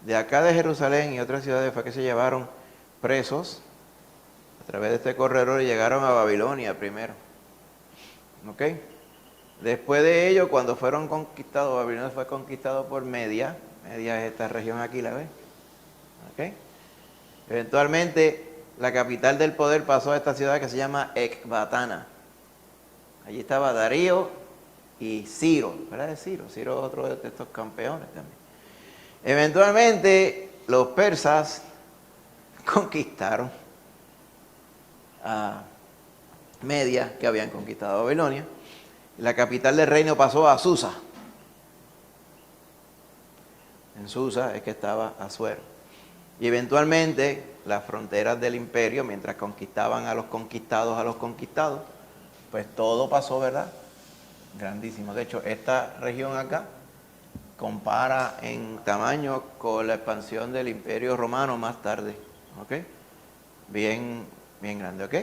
S1: De acá de Jerusalén y otras ciudades fue que se llevaron presos a través de este corredor y llegaron a Babilonia primero. ¿Ok? Después de ello, cuando fueron conquistados, Babilonia fue conquistado por Media. Media es esta región aquí, ¿la ves? ¿Ok? Eventualmente, la capital del poder pasó a esta ciudad que se llama Ecbatana. Allí estaba Darío y Ciro, ¿verdad? Ciro es otro de estos campeones también. Eventualmente, los persas conquistaron a Media, que habían conquistado Babilonia. La capital del reino pasó a Susa. En Susa es que estaba Asuero. Y eventualmente las fronteras del imperio, mientras conquistaban a los conquistados, pues todo pasó, ¿verdad? Grandísimo. De hecho, esta región acá compara en tamaño con la expansión del imperio romano más tarde. ¿Ok? Bien grande, ¿ok?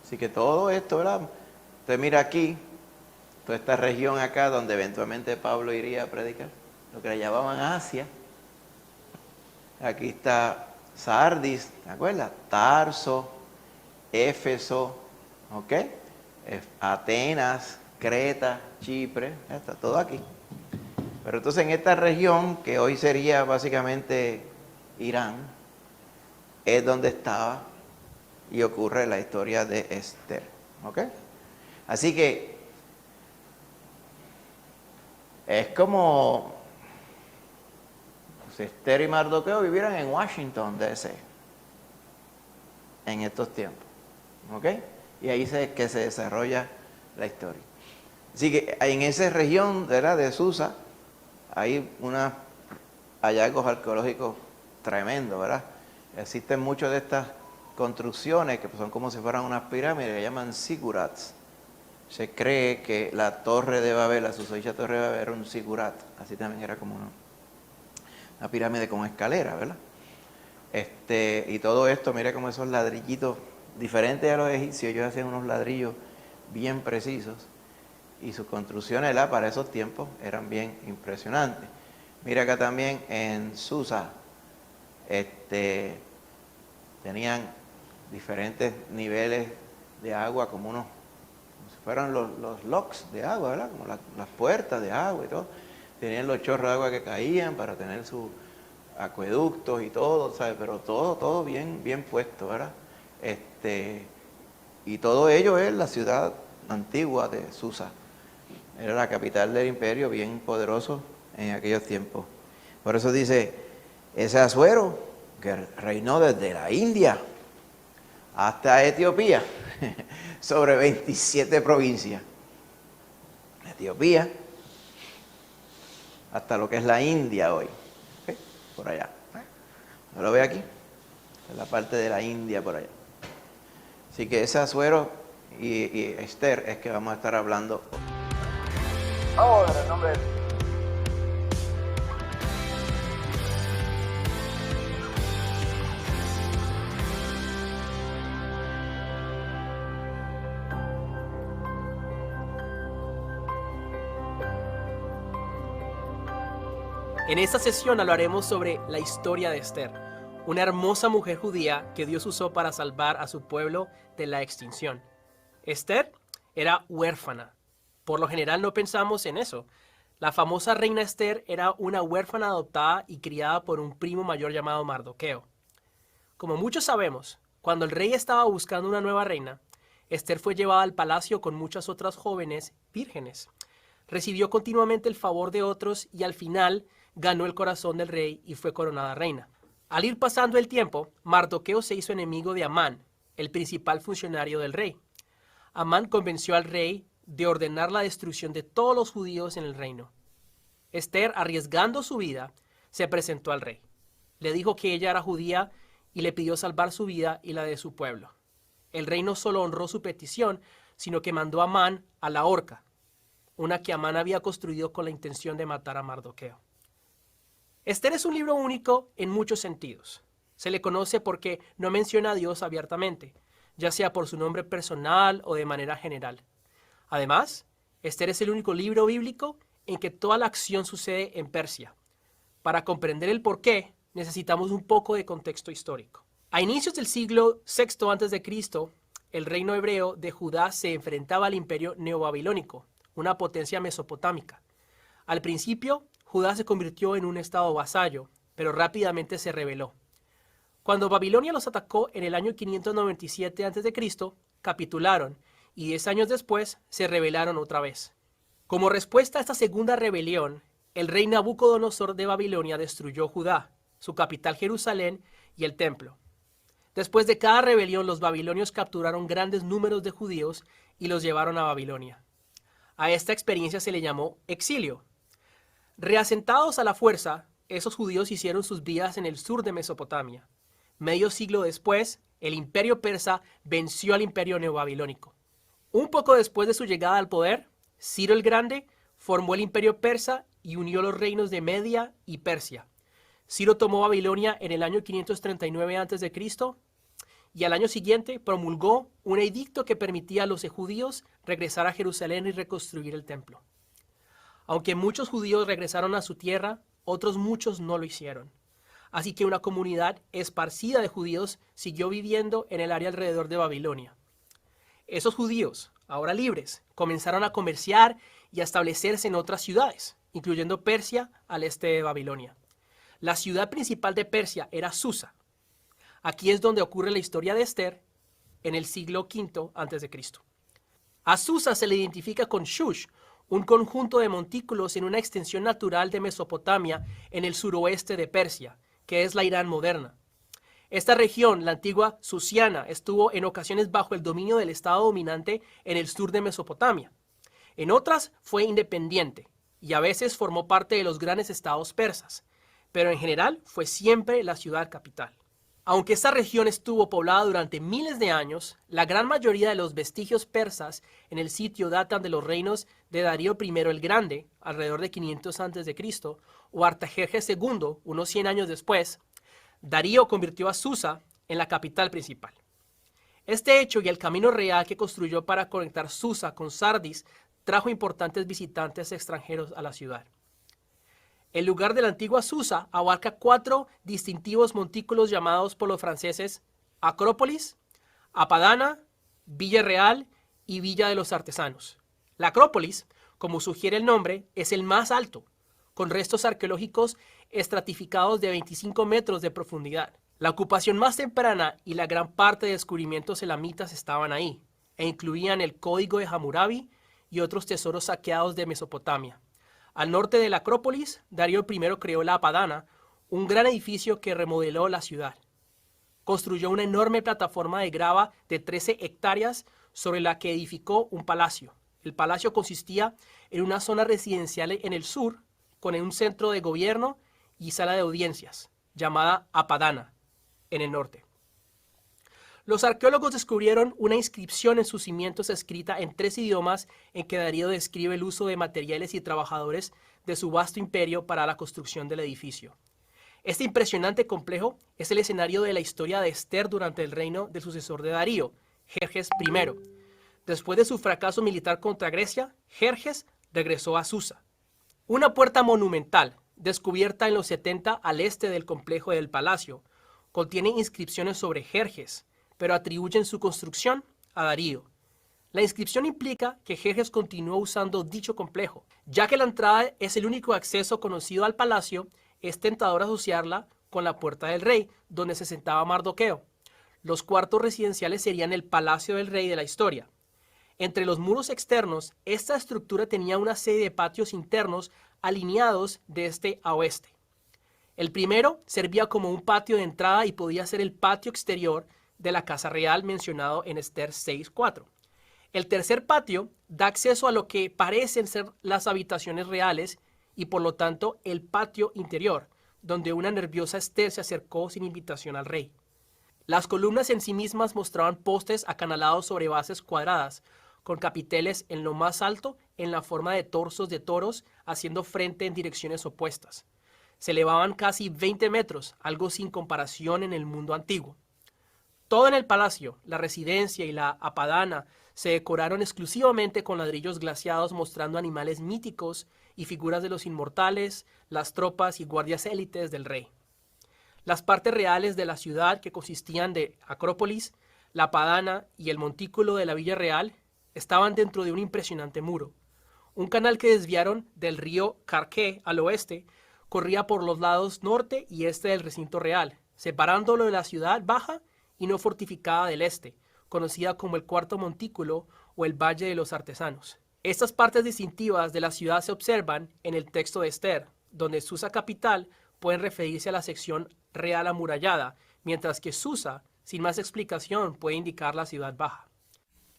S1: Así que todo esto, ¿verdad? Usted mira aquí, toda esta región acá donde eventualmente Pablo iría a predicar, lo que le llamaban Asia. Aquí está Sardis, ¿te acuerdas? Tarso, Éfeso, ¿ok? Atenas, Creta, Chipre, está todo aquí. Pero entonces en esta región, que hoy sería básicamente Irán, es donde estaba y ocurre la historia de Esther, ¿ok? Así que es como si Esther y Mardoqueo vivieran en Washington, D.C. en estos tiempos, ¿ok? Y ahí es que se desarrolla la historia. Así que en esa región, ¿verdad?, de Susa hay unos hallazgos arqueológicos tremendos, ¿verdad? Existen muchas de estas construcciones que son como si fueran unas pirámides que llaman zigurats. Se cree que la torre de Babel, la susodicha torre de Babel, era un zigurat. Así también era como una pirámide con escalera, ¿verdad? Y todo esto, mira cómo esos ladrillitos, diferentes a los egipcios, ellos hacían unos ladrillos bien precisos y sus construcciones, ¿verdad?, para esos tiempos eran bien impresionantes. Mira acá también en Susa, tenían diferentes niveles de agua, como si fueran los locks de agua, ¿verdad? Como las puertas de agua y todo. Tenían los chorros de agua que caían para tener sus acueductos y todo, ¿sabes? Pero todo bien puesto, ¿verdad? Y todo ello es la ciudad antigua de Susa. Era la capital del imperio, bien poderoso en aquellos tiempos. Por eso dice, ese Asuero, que reinó desde la India hasta Etiopía, sobre 27 provincias. Etiopía, hasta lo que es la India hoy, ¿okay? Por allá. ¿No lo ve aquí? Es la parte de la India por allá. Así que ese Asuero y Esther es que vamos a estar hablando.
S4: Vamos a ver el nombre de En esta sesión hablaremos sobre la historia de Esther, una hermosa mujer judía que Dios usó para salvar a su pueblo de la extinción. Esther era huérfana. Por lo general no pensamos en eso. La famosa reina Esther era una huérfana adoptada y criada por un primo mayor llamado Mardoqueo. Como muchos sabemos, cuando el rey estaba buscando una nueva reina, Esther fue llevada al palacio con muchas otras jóvenes vírgenes. Recibió continuamente el favor de otros y al final ganó el corazón del rey y fue coronada reina. Al ir pasando el tiempo, Mardoqueo se hizo enemigo de Amán, el principal funcionario del rey. Amán convenció al rey de ordenar la destrucción de todos los judíos en el reino. Esther, arriesgando su vida, se presentó al rey. Le dijo que ella era judía y le pidió salvar su vida y la de su pueblo. El rey no solo honró su petición, sino que mandó a Amán a la horca, una que Amán había construido con la intención de matar a Mardoqueo. Esther es un libro único en muchos sentidos. Se le conoce porque no menciona a Dios abiertamente, ya sea por su nombre personal o de manera general. Además, Esther es el único libro bíblico en que toda la acción sucede en Persia. Para comprender el porqué, necesitamos un poco de contexto histórico. A inicios del siglo VI a.C., el reino hebreo de Judá se enfrentaba al imperio neobabilónico, una potencia mesopotámica. Al principio, Judá se convirtió en un estado vasallo, pero rápidamente se rebeló. Cuando Babilonia los atacó en el año 597 a.C., capitularon y 10 años después se rebelaron otra vez. Como respuesta a esta segunda rebelión, el rey Nabucodonosor de Babilonia destruyó Judá, su capital Jerusalén y el templo. Después de cada rebelión, los babilonios capturaron grandes números de judíos y los llevaron a Babilonia. A esta experiencia se le llamó exilio. Reasentados a la fuerza, esos judíos hicieron sus vidas en el sur de Mesopotamia. Medio siglo después, el imperio persa venció al imperio neobabilónico. Un poco después de su llegada al poder, Ciro el Grande formó el imperio persa y unió los reinos de Media y Persia. Ciro tomó Babilonia en el año 539 a.C. y al año siguiente promulgó un edicto que permitía a los judíos regresar a Jerusalén y reconstruir el templo. Aunque muchos judíos regresaron a su tierra, otros muchos no lo hicieron. Así que una comunidad esparcida de judíos siguió viviendo en el área alrededor de Babilonia. Esos judíos, ahora libres, comenzaron a comerciar y a establecerse en otras ciudades, incluyendo Persia al este de Babilonia. La ciudad principal de Persia era Susa. Aquí es donde ocurre la historia de Esther en el siglo V a.C. A Susa se le identifica con Shush, un conjunto de montículos en una extensión natural de Mesopotamia en el suroeste de Persia, que es la Irán moderna. Esta región, la antigua Susiana, estuvo en ocasiones bajo el dominio del estado dominante en el sur de Mesopotamia. En otras fue independiente y a veces formó parte de los grandes estados persas, pero en general fue siempre la ciudad capital. Aunque esta región estuvo poblada durante miles de años, la gran mayoría de los vestigios persas en el sitio datan de los reinos de Darío I el Grande, alrededor de 500 a.C., o Artajerjes II, unos 100 años después. Darío convirtió a Susa en la capital principal. Este hecho y el camino real que construyó para conectar Susa con Sardis trajo importantes visitantes extranjeros a la ciudad. El lugar de la antigua Susa abarca 4 distintivos montículos llamados por los franceses Acrópolis, Apadana, Villa Real y Villa de los Artesanos. La Acrópolis, como sugiere el nombre, es el más alto, con restos arqueológicos estratificados de 25 metros de profundidad. La ocupación más temprana y la gran parte de descubrimientos elamitas estaban ahí, e incluían el Código de Hammurabi y otros tesoros saqueados de Mesopotamia. Al norte de la Acrópolis, Darío I creó la Apadana, un gran edificio que remodeló la ciudad. Construyó una enorme plataforma de grava de 13 hectáreas sobre la que edificó un palacio. El palacio consistía en una zona residencial en el sur, con un centro de gobierno y sala de audiencias, llamada Apadana, en el norte. Los arqueólogos descubrieron una inscripción en sus cimientos escrita en 3 idiomas en que Darío describe el uso de materiales y trabajadores de su vasto imperio para la construcción del edificio. Este impresionante complejo es el escenario de la historia de Esther durante el reino del sucesor de Darío, Jerjes I. Después de su fracaso militar contra Grecia, Jerjes regresó a Susa. Una puerta monumental, descubierta en los 70 al este del complejo del palacio, contiene inscripciones sobre Jerjes, pero atribuyen su construcción a Darío. La inscripción implica que Jerjes continuó usando dicho complejo. Ya que la entrada es el único acceso conocido al palacio, es tentador asociarla con la puerta del rey, donde se sentaba Mardoqueo. Los cuartos residenciales serían el palacio del rey de la historia. Entre los muros externos, esta estructura tenía una serie de patios internos alineados de este a oeste. El primero servía como un patio de entrada y podía ser el patio exterior de la casa real mencionado en Esther 6:4. El tercer patio da acceso a lo que parecen ser las habitaciones reales y por lo tanto el patio interior, donde una nerviosa Esther se acercó sin invitación al rey. Las columnas en sí mismas mostraban postes acanalados sobre bases cuadradas, con capiteles en lo más alto en la forma de torsos de toros haciendo frente en direcciones opuestas. Se elevaban casi 20 metros, algo sin comparación en el mundo antiguo. Todo en el palacio, la residencia y la apadana se decoraron exclusivamente con ladrillos glaciados mostrando animales míticos y figuras de los inmortales, las tropas y guardias élites del rey. Las partes reales de la ciudad, que consistían de Acrópolis, la apadana y el montículo de la Villa Real, estaban dentro de un impresionante muro. Un canal que desviaron del río Carqué al oeste corría por los lados norte y este del recinto real, separándolo de la ciudad baja y no fortificada del este, conocida como el Cuarto Montículo o el Valle de los Artesanos. Estas partes distintivas de la ciudad se observan en el texto de Esther, donde Susa capital pueden referirse a la sección real amurallada, mientras que Susa, sin más explicación, puede indicar la ciudad baja.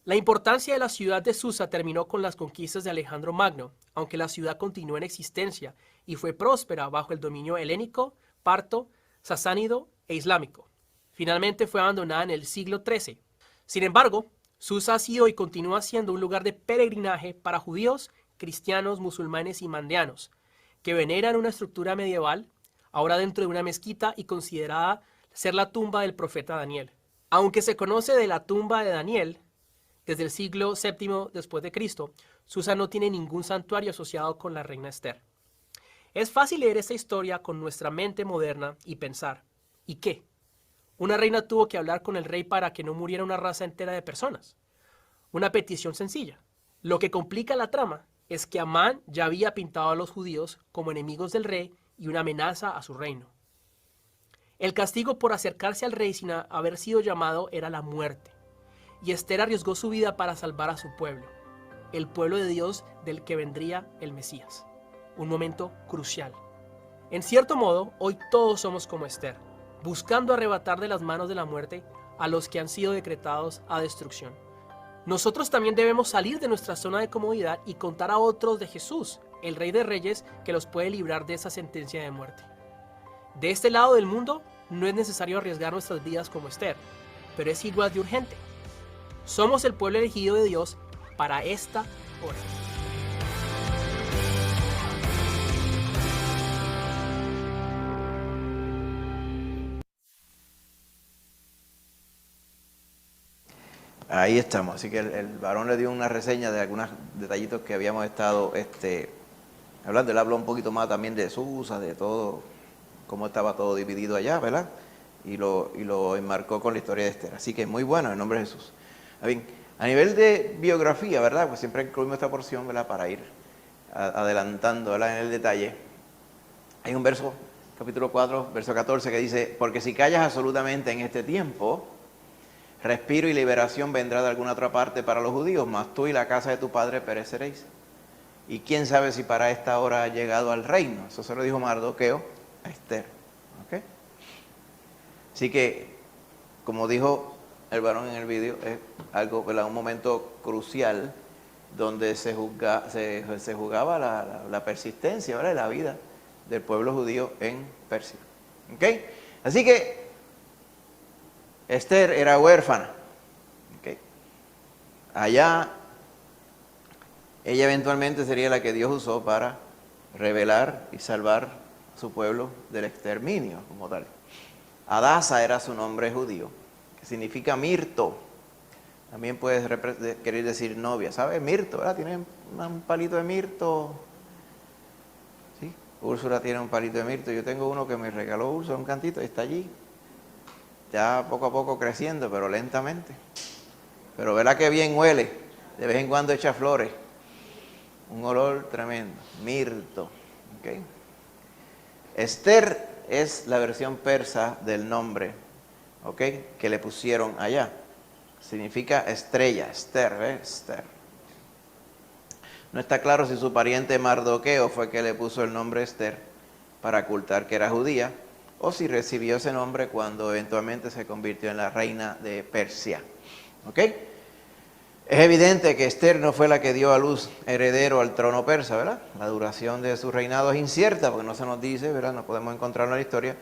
S4: La importancia de la ciudad de Susa terminó con las conquistas de Alejandro Magno, aunque la ciudad continuó en existencia y fue próspera bajo el dominio helénico, parto, sasánido e islámico. Finalmente fue abandonada en el siglo XIII. Sin embargo, Susa ha sido y continúa siendo un lugar de peregrinaje para judíos, cristianos, musulmanes y mandeanos, que veneran una estructura medieval, ahora dentro de una mezquita y considerada ser la tumba del profeta Daniel. Aunque se conoce de la tumba de Daniel desde el siglo VII después de Cristo, Susa no tiene ningún santuario asociado con la reina Esther. Es fácil leer esta historia con nuestra mente moderna y pensar, ¿y qué? Una reina tuvo que hablar con el rey para que no muriera una raza entera de personas. Una petición sencilla. Lo que complica la trama es que Amán ya había pintado a los judíos como enemigos del rey y una amenaza a su reino. El castigo por acercarse al rey sin haber sido llamado era la muerte. Y Esther arriesgó su vida para salvar a su pueblo, el pueblo de Dios del que vendría el Mesías. Un momento crucial. En cierto modo, hoy todos somos como Esther, buscando arrebatar de las manos de la muerte a los que han sido decretados a destrucción. Nosotros también debemos salir de nuestra zona de comodidad y contar a otros de Jesús, el Rey de Reyes, que los puede librar de esa sentencia de muerte. De este lado del mundo, no es necesario arriesgar nuestras vidas como Esther, pero es igual de urgente. Somos el pueblo elegido de Dios para esta hora.
S1: Ahí estamos, así que el varón le dio una reseña de algunos detallitos que habíamos estado hablando. Él habló un poquito más también de Susa, de todo, cómo estaba todo dividido allá, ¿verdad? Y lo enmarcó con la historia de Esther. Así que muy bueno, en nombre de Jesús. A nivel de biografía, ¿verdad? Pues siempre incluimos esta porción, ¿verdad? Para ir adelantando, ¿verdad? En el detalle. Hay un verso, capítulo 4, verso 14, que dice: porque si callas absolutamente en este tiempo, respiro y liberación vendrá de alguna otra parte para los judíos, mas tú y la casa de tu padre pereceréis. Y quién sabe si para esta hora ha llegado al reino. Eso se lo dijo Mardoqueo a Esther. ¿Okay? Así que, como dijo el varón en el vídeo, es algo, ¿verdad? Un momento crucial donde se jugaba la persistencia, ¿verdad? La vida del pueblo judío en Persia. ¿Okay? Así que Esther era huérfana. ¿Okay? Allá ella eventualmente sería la que Dios usó para revelar y salvar a su pueblo del exterminio como tal. Adasa era su nombre judío, que significa mirto. También puede querer decir novia, ¿sabes? Mirto, ¿verdad? Tiene un palito de mirto. ¿Sí? Úrsula tiene un palito de mirto. Yo tengo uno que me regaló Úrsula, un cantito, está allí. Ya poco a poco creciendo, pero lentamente. Pero verá que bien huele. De vez en cuando echa flores. Un olor tremendo. Mirto. ¿Okay? Esther es la versión persa del nombre, ¿ok?, que le pusieron allá. Significa estrella, Esther, Esther. No está claro si su pariente Mardoqueo fue que le puso el nombre Esther para ocultar que era judía, o si recibió ese nombre cuando eventualmente se convirtió en la reina de Persia. ¿Ok? Es evidente que Esther no fue la que dio a luz heredero al trono persa, ¿verdad? La duración de su reinado es incierta porque no se nos dice, ¿verdad? No podemos encontrarlo en la historia.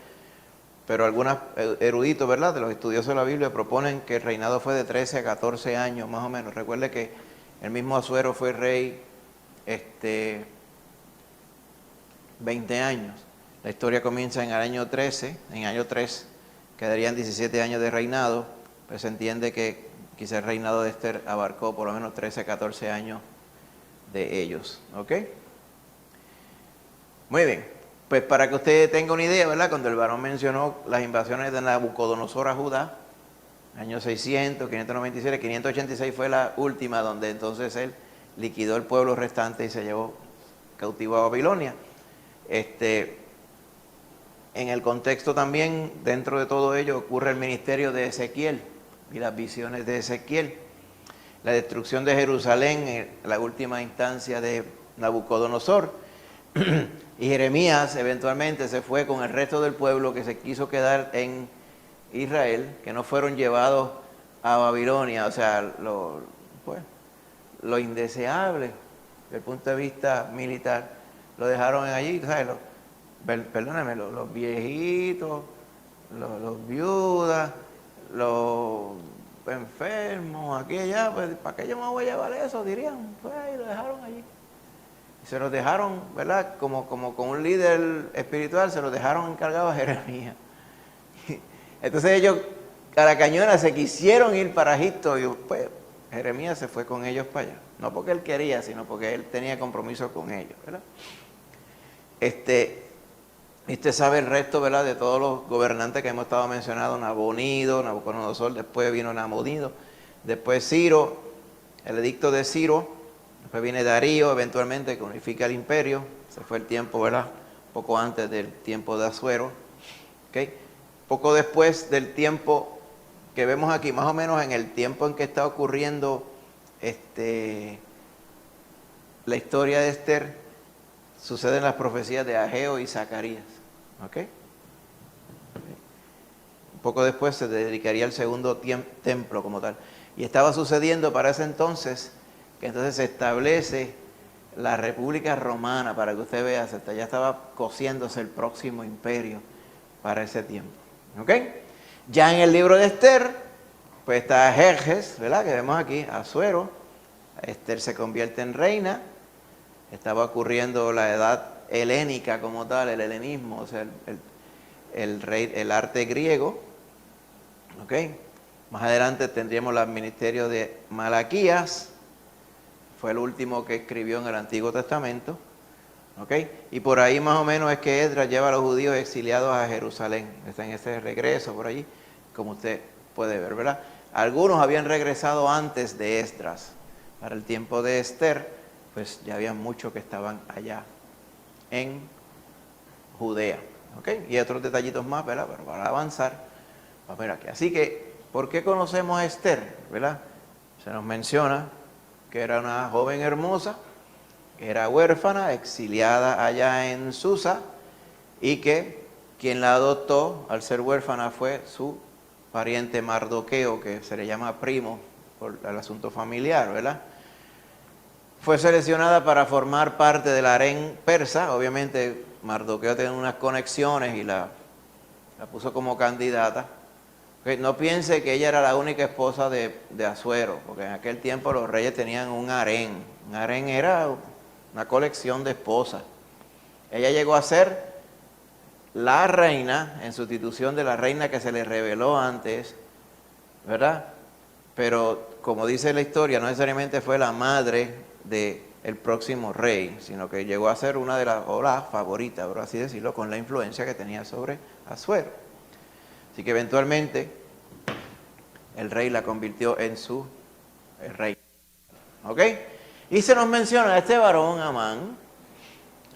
S1: Pero algunos eruditos, ¿verdad?, de los estudiosos de la Biblia proponen que el reinado fue de 13 a 14 años, más o menos. Recuerde que el mismo Asuero fue rey 20 años. La historia comienza en el año 13, en el año 3, quedarían 17 años de reinado. Pues se entiende que quizá el reinado de Esther abarcó por lo menos 13 a 14 años de ellos. ¿Ok? Muy bien. Pues para que usted tenga una idea, ¿verdad? Cuando el varón mencionó las invasiones de Nabucodonosor a Judá, años 600, 597, 586 fue la última donde entonces él liquidó el pueblo restante y se llevó cautivo a Babilonia. En el contexto también, dentro de todo ello, ocurre el ministerio de Ezequiel y las visiones de Ezequiel. La destrucción de Jerusalén, la última instancia de Nabucodonosor. Y Jeremías eventualmente se fue con el resto del pueblo que se quiso quedar en Israel, que no fueron llevados a Babilonia. O sea, lo indeseable desde el punto de vista militar, lo dejaron allí, ¿sabes? Perdóname, los viejitos, los viudas, los enfermos, aquí y allá, pues ¿para qué yo me voy a llevar eso? Dirían, pues ahí lo dejaron allí. Y se los dejaron, ¿verdad? Como con un líder espiritual, se los dejaron encargados a Jeremías. Entonces ellos, a la cañona, se quisieron ir para Egipto y pues Jeremías se fue con ellos para allá. No porque él quería, sino porque él tenía compromiso con ellos, ¿verdad? Y usted sabe el resto, ¿verdad?, de todos los gobernantes que hemos estado mencionando: Nabonido, Nabucodonosor, después vino Nabonido, después Ciro, el edicto de Ciro, después viene Darío, eventualmente, que unifica el imperio. Se fue el tiempo, ¿verdad?, poco antes del tiempo de Asuero. ¿Okay? Poco después del tiempo que vemos aquí, más o menos en el tiempo en que está ocurriendo la historia de Esther, suceden las profecías de Ageo y Zacarías. ¿Ok? Un poco después se dedicaría al segundo templo como tal. Y estaba sucediendo para ese entonces que entonces se establece la República Romana, para que usted vea, ya estaba cociéndose el próximo imperio para ese tiempo. ¿Ok? Ya en el libro de Esther, pues está Jerjes, ¿verdad?, que vemos aquí, Asuero. Esther se convierte en reina. Estaba ocurriendo la edad helénica como tal, el helenismo, o sea, el arte griego. ¿Ok? Más adelante tendríamos el ministerio de Malaquías. Fue el último que escribió en el Antiguo Testamento. ¿Ok? Y por ahí más o menos es que Esdras lleva a los judíos exiliados a Jerusalén. Está en ese regreso por allí, como usted puede ver, ¿verdad? Algunos habían regresado antes de Esdras. Para el tiempo de Esther, pues ya había muchos que estaban allá en Judea. ¿Ok? Y otros detallitos más, ¿verdad? Pero para avanzar, vamos a ver aquí. Así que, ¿por qué conocemos a Esther? ¿Verdad? Se nos menciona que era una joven hermosa, era huérfana, exiliada allá en Susa, y que quien la adoptó al ser huérfana fue su pariente Mardoqueo, que se le llama primo por el asunto familiar, ¿verdad? Fue seleccionada para formar parte del harén persa. Obviamente Mardoqueo tenía unas conexiones y la puso como candidata. No piense que ella era la única esposa de Asuero, porque en aquel tiempo los reyes tenían un harén. Un harén era una colección de esposas. Ella llegó a ser la reina, en sustitución de la reina que se le reveló antes, ¿verdad? Pero como dice la historia, no necesariamente fue la madre de el próximo rey, sino que llegó a ser una de las, o la favorita, por así decirlo, con la influencia que tenía sobre Asuero. Así que eventualmente el rey la convirtió en su rey. ¿Ok? Y se nos menciona a este varón, Amán,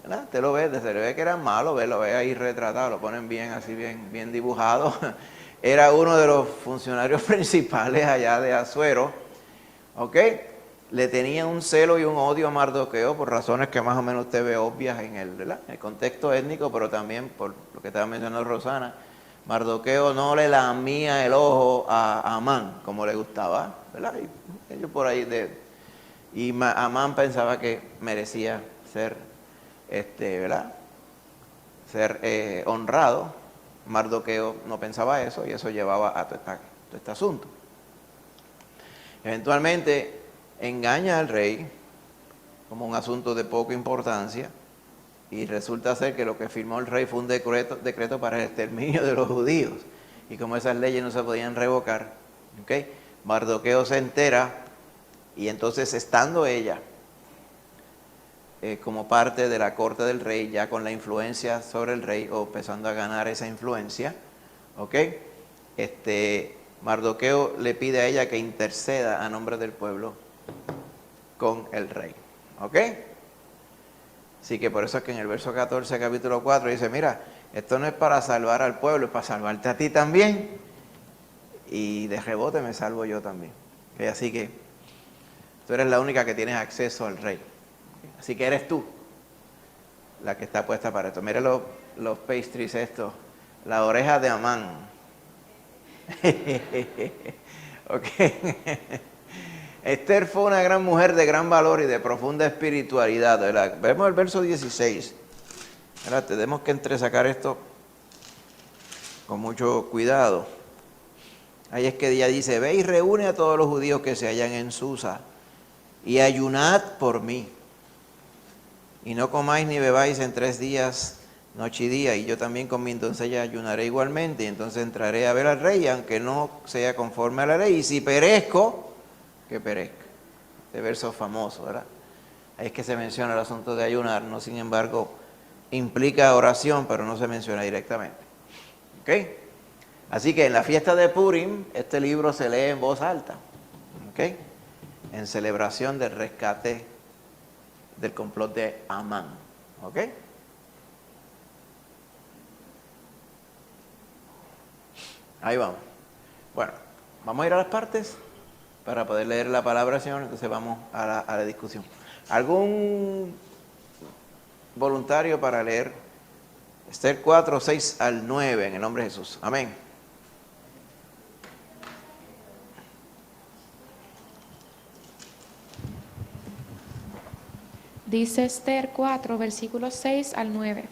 S1: ¿verdad? Usted lo ve, se le ve que era malo, lo ve ahí retratado, lo ponen bien, así bien dibujado. Era uno de los funcionarios principales allá de Asuero. ¿Ok? Le tenía un celo y un odio a Mardoqueo por razones que más o menos usted ve obvias en el contexto étnico, pero también por lo que estaba mencionando Rosana. Mardoqueo no le lamía el ojo a Amán como le gustaba, ¿verdad? Y ellos por ahí Amán pensaba que merecía ser, ¿verdad? Ser honrado. Mardoqueo no pensaba eso y eso llevaba a todo este asunto. Eventualmente engaña al rey como un asunto de poca importancia y resulta ser que lo que firmó el rey fue un decreto para el exterminio de los judíos, y como esas leyes no se podían revocar, ¿okay? Mardoqueo se entera, y entonces estando ella como parte de la corte del rey, ya con la influencia sobre el rey o empezando a ganar esa influencia, ¿ok? Mardoqueo le pide a ella que interceda a nombre del pueblo con el rey, ¿ok? Así que por eso es que en el verso 14, capítulo 4, dice, mira, esto no es para salvar al pueblo, es para salvarte a ti también, y de rebote me salvo yo también. ¿Okay? Así que tú eres la única que tienes acceso al rey. ¿Okay? Así que eres tú la que está puesta para esto. Mire los pastries estos, la oreja de Amán. Ok. Esther fue una gran mujer de gran valor y de profunda espiritualidad, ¿verdad? Vemos el verso 16. ¿Verdad? Tenemos que entresacar esto con mucho cuidado. Ahí es que ella dice, ve y reúne a todos los judíos que se hallan en Susa y ayunad por mí. Y no comáis ni bebáis en 3 días, noche y día, y yo también con mi doncella ayunaré igualmente, y entonces entraré a ver al rey, aunque no sea conforme a la ley, y si perezco, que perezca. Este verso famoso, ¿verdad? Ahí es que se menciona el asunto de ayunar, no sin embargo implica oración, pero no se menciona directamente. ¿Ok? Así que en la fiesta de Purim, este libro se lee en voz alta. ¿Ok? En celebración del rescate del complot de Amán. ¿Ok? Ahí vamos. Bueno, vamos a ir a las partes para poder leer la palabra del Señor, entonces vamos a la discusión. ¿Algún voluntario para leer Esther 4, 6 al 9 en el nombre de Jesús? Amén.
S5: Dice Esther 4, versículos 6 al 9.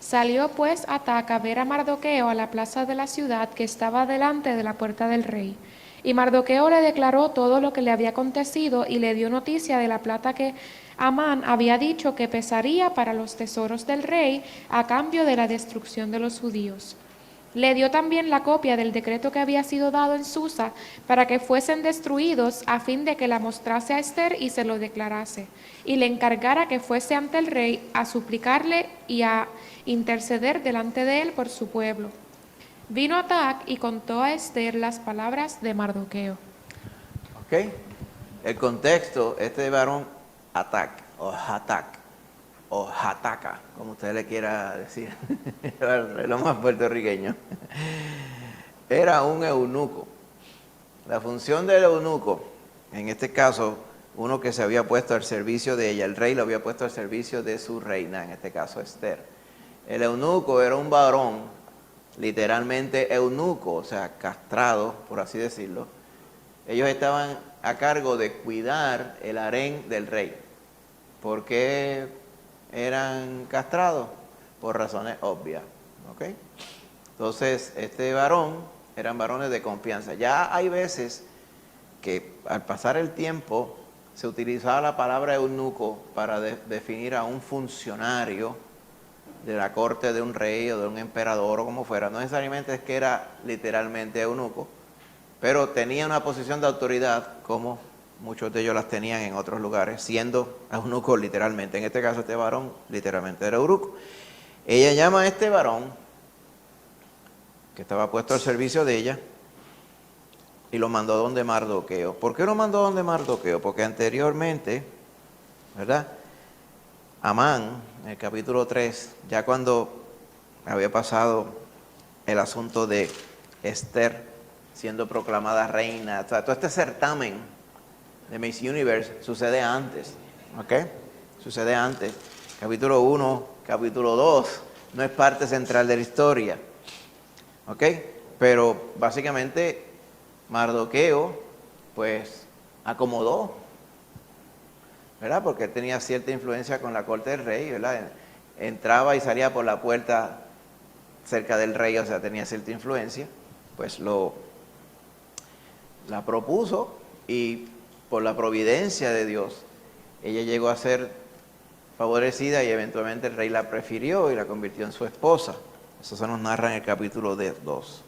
S5: Salió pues Atac a ver a Mardoqueo a la plaza de la ciudad que estaba delante de la puerta del rey. Y Mardoqueo le declaró todo lo que le había acontecido y le dio noticia de la plata que Amán había dicho que pesaría para los tesoros del rey a cambio de la destrucción de los judíos. Le dio también la copia del decreto que había sido dado en Susa para que fuesen destruidos a fin de que la mostrase a Esther y se lo declarase, y le encargara que fuese ante el rey a suplicarle y a interceder delante de él por su pueblo. Vino Atac y contó a Esther las palabras de Mardoqueo.
S1: Ok. El contexto, este varón Atac, o Hataka, como usted le quiera decir, es lo más puertorriqueño, era un eunuco. La función del eunuco, en este caso, uno que se había puesto al servicio de ella, el rey lo había puesto al servicio de su reina, en este caso Esther. El eunuco era un varón, literalmente eunuco, o sea, castrado, por así decirlo. Ellos estaban a cargo de cuidar el harén del rey. ¿Por qué eran castrados? Por razones obvias. ¿Ok? Entonces, eran varones de confianza. Ya hay veces que al pasar el tiempo se utilizaba la palabra eunuco para definir a un funcionario de la corte de un rey o de un emperador o como fuera. No necesariamente es que era literalmente eunuco, pero tenía una posición de autoridad como muchos de ellos las tenían en otros lugares, siendo eunucos literalmente. En este caso este varón literalmente era eunuco. Ella llama a este varón, que estaba puesto al servicio de ella, y lo mandó donde Mardoqueo. ¿Por qué lo mandó donde Mardoqueo? Porque anteriormente, ¿verdad? Amán, en el capítulo 3, ya cuando había pasado el asunto de Esther siendo proclamada reina, o sea, todo este certamen de Miss Universe sucede antes, ¿ok? Sucede antes. Capítulo 1, capítulo 2, no es parte central de la historia, ¿ok? Pero básicamente Mardoqueo, pues, acomodó, ¿verdad? Porque él tenía cierta influencia con la corte del rey, ¿verdad? Entraba y salía por la puerta cerca del rey, o sea, tenía cierta influencia, pues la propuso y por la providencia de Dios, ella llegó a ser favorecida y eventualmente el rey la prefirió y la convirtió en su esposa. Eso se nos narra en el capítulo 2.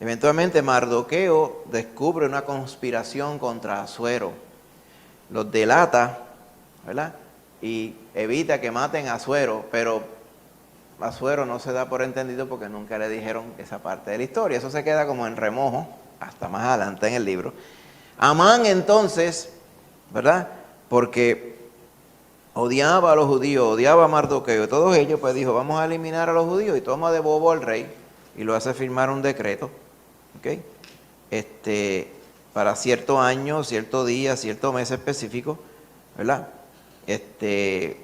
S1: Eventualmente Mardoqueo descubre una conspiración contra Asuero, los delata, ¿verdad? Y evita que maten a Asuero, pero Asuero no se da por entendido porque nunca le dijeron esa parte de la historia. Eso se queda como en remojo hasta más adelante en el libro. Amán entonces, ¿verdad? Porque odiaba a los judíos, odiaba a Mardoqueo, todos ellos, pues dijo, vamos a eliminar a los judíos, y toma de bobo al rey y lo hace firmar un decreto, ¿ok? Para cierto año, cierto día, cierto mes específico, ¿verdad? Ese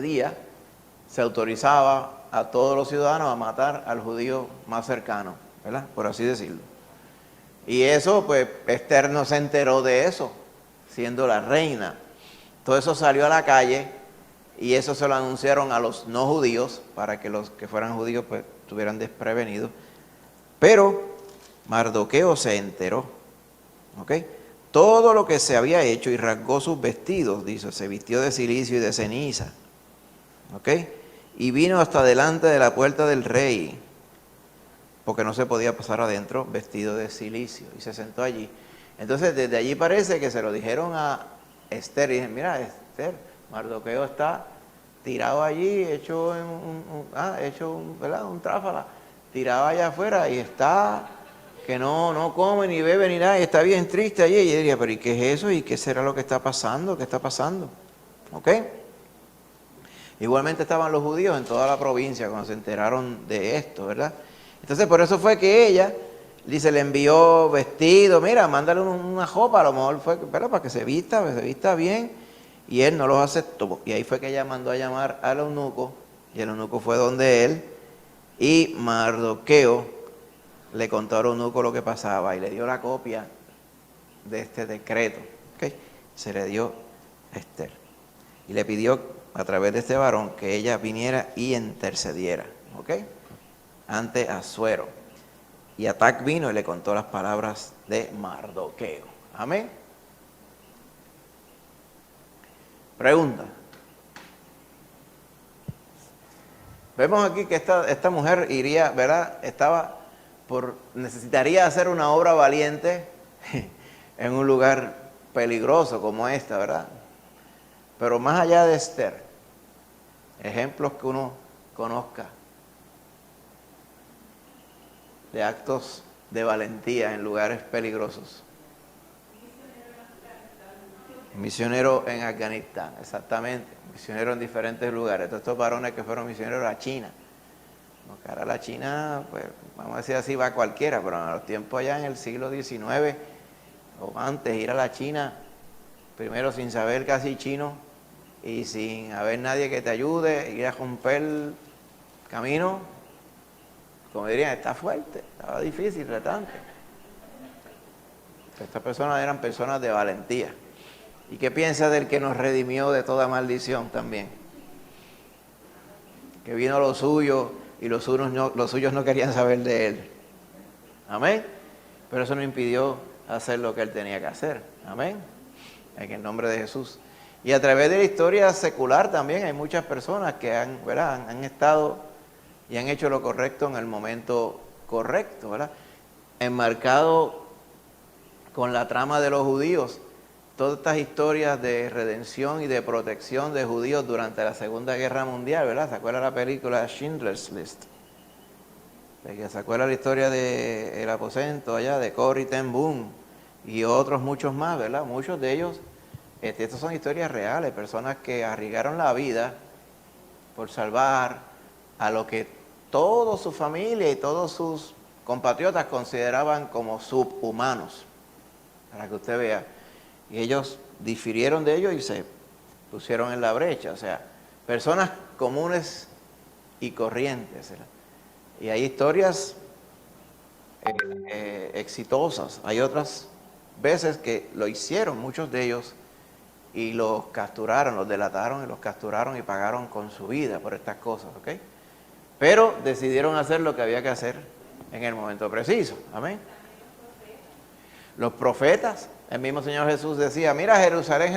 S1: día se autorizaba a todos los ciudadanos a matar al judío más cercano, ¿verdad? Por así decirlo. Y eso, pues, Esther no se enteró de eso, siendo la reina. Todo eso salió a la calle y eso se lo anunciaron a los no judíos, para que los que fueran judíos, pues, estuvieran desprevenidos. Pero Mardoqueo se enteró, ¿ok? Todo lo que se había hecho y rasgó sus vestidos, dice, se vistió de cilicio y de ceniza, ¿ok? Y vino hasta delante de la puerta del rey, porque no se podía pasar adentro vestido de cilicio, y se sentó allí. Entonces desde allí parece que se lo dijeron a Esther, y dijeron, mira Esther, Mardoqueo está tirado allí, hecho un tráfala, tirado allá afuera, y está que no come ni bebe ni nada, y está bien triste allí. Y ella diría, pero ¿y qué es eso? ¿Y qué será lo que está pasando? ¿Qué está pasando? ¿Ok? Igualmente estaban los judíos en toda la provincia cuando se enteraron de esto, ¿verdad? Entonces por eso fue que ella, dice, le envió vestido, mira, mándale una jopa, a lo mejor fue, pero para que se vista bien, y él no los aceptó. Y ahí fue que ella mandó a llamar al eunuco, y el eunuco fue donde él, y Mardoqueo le contó al eunuco lo que pasaba, y le dio la copia de este decreto, ¿ok? Se le dio a Esther, y le pidió a través de este varón que ella viniera y intercediera, ¿ok? Ante Asuero. Y Atac vino y le contó las palabras de Mardoqueo. Amén. Pregunta. Vemos aquí que esta mujer iría, ¿verdad? Necesitaría hacer una obra valiente en un lugar peligroso como esta, ¿verdad? Pero más allá de Esther, ejemplos que uno conozca de actos de valentía en lugares peligrosos. Misionero en Afganistán, exactamente. Misionero en diferentes lugares. Todos estos varones que fueron misioneros a China. Porque ahora la China, pues, vamos a decir así, va cualquiera, pero en los tiempos allá en el siglo XIX o antes, ir a la China, primero sin saber casi chino y sin haber nadie que te ayude, ir a romper el camino, como dirían, está fuerte, estaba difícil, retante. Estas personas eran personas de valentía. ¿Y qué piensa del que nos redimió de toda maldición también? Que vino lo suyo y los suyos no querían saber de él. Amén. Pero eso no impidió hacer lo que él tenía que hacer. Amén. En el nombre de Jesús. Y a través de la historia secular también hay muchas personas que han estado y han hecho lo correcto en el momento correcto, ¿verdad? Enmarcado con la trama de los judíos. Todas estas historias de redención y de protección de judíos durante la Segunda Guerra Mundial, ¿verdad? ¿Se acuerda la película Schindler's List? ¿Se acuerda la historia de El Aposento allá, de Corrie ten Boom y otros muchos más, ¿verdad? Muchos de ellos, estas son historias reales, personas que arriesgaron la vida por salvar a lo que toda su familia y todos sus compatriotas consideraban como subhumanos, para que usted vea. Y ellos difirieron de ellos y se pusieron en la brecha. O sea, personas comunes y corrientes, ¿verdad? Y hay historias exitosas. Hay otras veces que lo hicieron, muchos de ellos, y los capturaron, los delataron y los capturaron y pagaron con su vida por estas cosas, ¿ok? Pero decidieron hacer lo que había que hacer en el momento preciso. Amén. Los profetas, el mismo Señor Jesús decía, mira Jerusalén,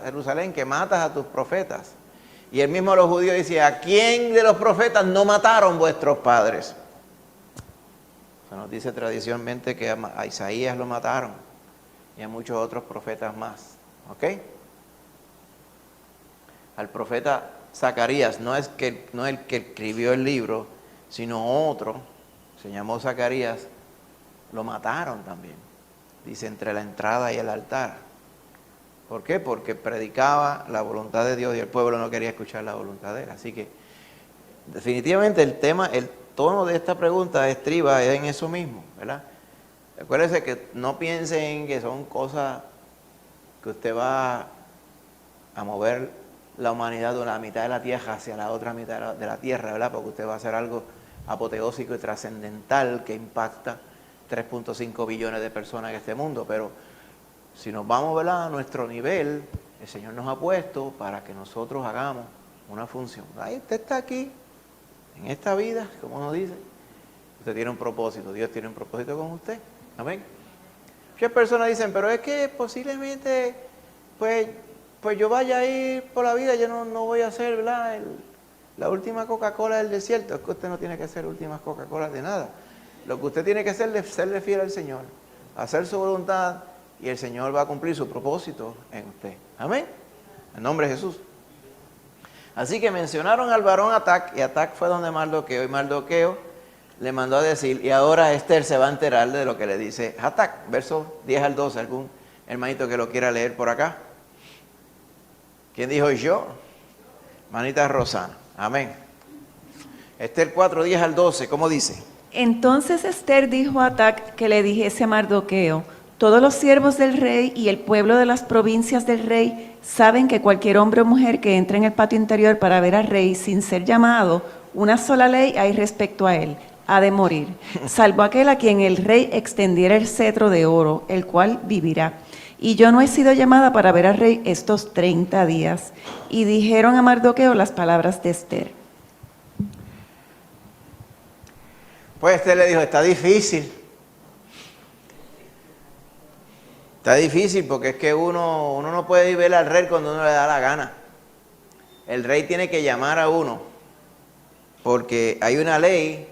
S1: Jerusalén, que matas a tus profetas. Y el mismo los judíos decía, ¿a quién de los profetas no mataron vuestros padres? Se nos dice tradicionalmente que a Isaías lo mataron y a muchos otros profetas más. ¿Ok? Al profeta Zacarías, no el que escribió el libro, sino otro, se llamó Zacarías, lo mataron también. Dice, entre la entrada y el altar. ¿Por qué? Porque predicaba la voluntad de Dios y el pueblo no quería escuchar la voluntad de él. Así que, definitivamente, el tono de esta pregunta estriba en eso mismo, ¿verdad? Acuérdese que no piensen que son cosas que usted va a mover la humanidad de la mitad de la tierra hacia la otra mitad de la tierra, ¿verdad? Porque usted va a hacer algo apoteósico y trascendental que impacta 3.5 billones de personas en este mundo, pero si nos vamos, ¿verdad?, a nuestro nivel, el Señor nos ha puesto para que nosotros hagamos una función. Ahí usted está aquí, en esta vida, como nos dice, usted tiene un propósito, Dios tiene un propósito con usted. Amén. Muchas personas dicen, pero es que posiblemente, pues yo vaya a ir por la vida, yo no voy a ser, ¿verdad?, la última Coca-Cola del desierto. Es que usted no tiene que ser últimas Coca-Cola de nada. Lo que usted tiene que hacer es serle fiel al Señor, hacer su voluntad, y el Señor va a cumplir su propósito en usted. Amén. En nombre de Jesús. Así que mencionaron al varón Atac, y Atac fue donde Mardoqueo, y Mardoqueo le mandó a decir, y ahora Esther se va a enterar de lo que le dice Atac, versos 10 al 12, algún hermanito que lo quiera leer por acá. ¿Quién dijo yo? Manita Rosana. Amén. Esther 4, 10 al 12, ¿cómo dice?
S3: Entonces Esther dijo a Atac que le dijese a Mardoqueo, todos los siervos del rey y el pueblo de las provincias del rey saben que cualquier hombre o mujer que entre en el patio interior para ver al rey sin ser llamado, una sola ley hay respecto a él, ha de morir, salvo aquel a quien el rey extendiera el cetro de oro, el cual vivirá. Y yo no he sido llamada para ver al rey estos 30 días. Y dijeron a Mardoqueo las palabras de Esther.
S1: Pues Esther le dijo, está difícil. Está difícil porque es que uno no puede ir ver al rey cuando uno le da la gana. El rey tiene que llamar a uno, porque hay una ley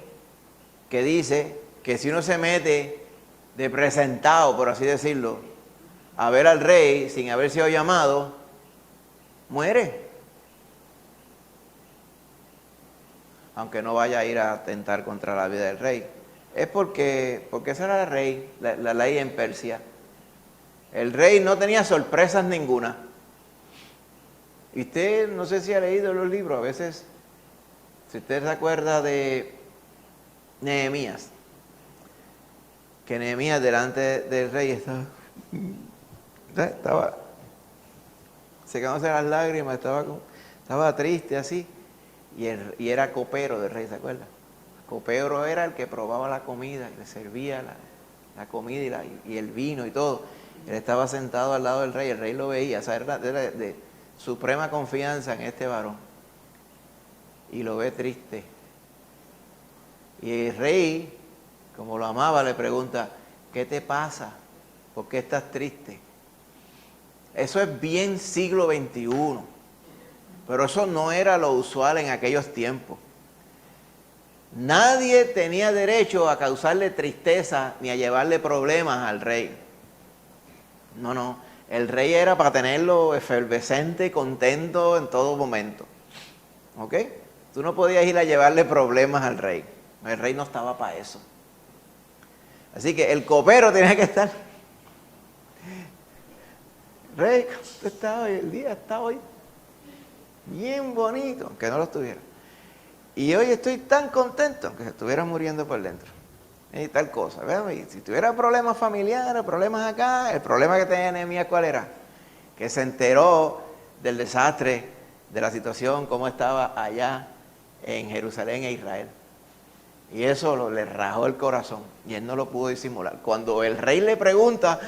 S1: que dice que si uno se mete de presentado, por así decirlo, a ver al rey sin haber sido llamado, muere. Aunque no vaya a ir a atentar contra la vida del rey. Es porque esa era la ley en Persia. El rey no tenía sorpresas ninguna. Y usted, no sé si ha leído los libros, a veces, si usted se acuerda de Nehemías, que Nehemías delante del rey estaba secándose las lágrimas, estaba triste así, y era copero del rey, ¿se acuerda? Copero era el que probaba la comida y le servía la comida y el vino y todo. Él estaba sentado al lado del rey, el rey lo veía, o sea, era de suprema confianza en este varón. Y lo ve triste. Y el rey, como lo amaba, le pregunta, ¿qué te pasa? ¿Por qué estás triste? Eso es bien siglo XXI, pero eso no era lo usual en aquellos tiempos. Nadie tenía derecho a causarle tristeza ni a llevarle problemas al rey. No, no. El rey era para tenerlo efervescente, contento en todo momento. ¿Ok? Tú no podías ir a llevarle problemas al rey. El rey no estaba para eso. Así que el copero tenía que estar. Rey, ¿cómo está hoy? El día está hoy bien bonito, aunque no lo estuviera. Y hoy estoy tan contento, aunque se estuviera muriendo por dentro. Y tal cosa, ¿verdad? Y si tuviera problemas familiares, problemas acá, el problema que tenía Nehemías, ¿cuál era? Que se enteró del desastre, de la situación, cómo estaba allá en Jerusalén e Israel. Y eso le rajó el corazón, y él no lo pudo disimular. Cuando el rey le pregunta,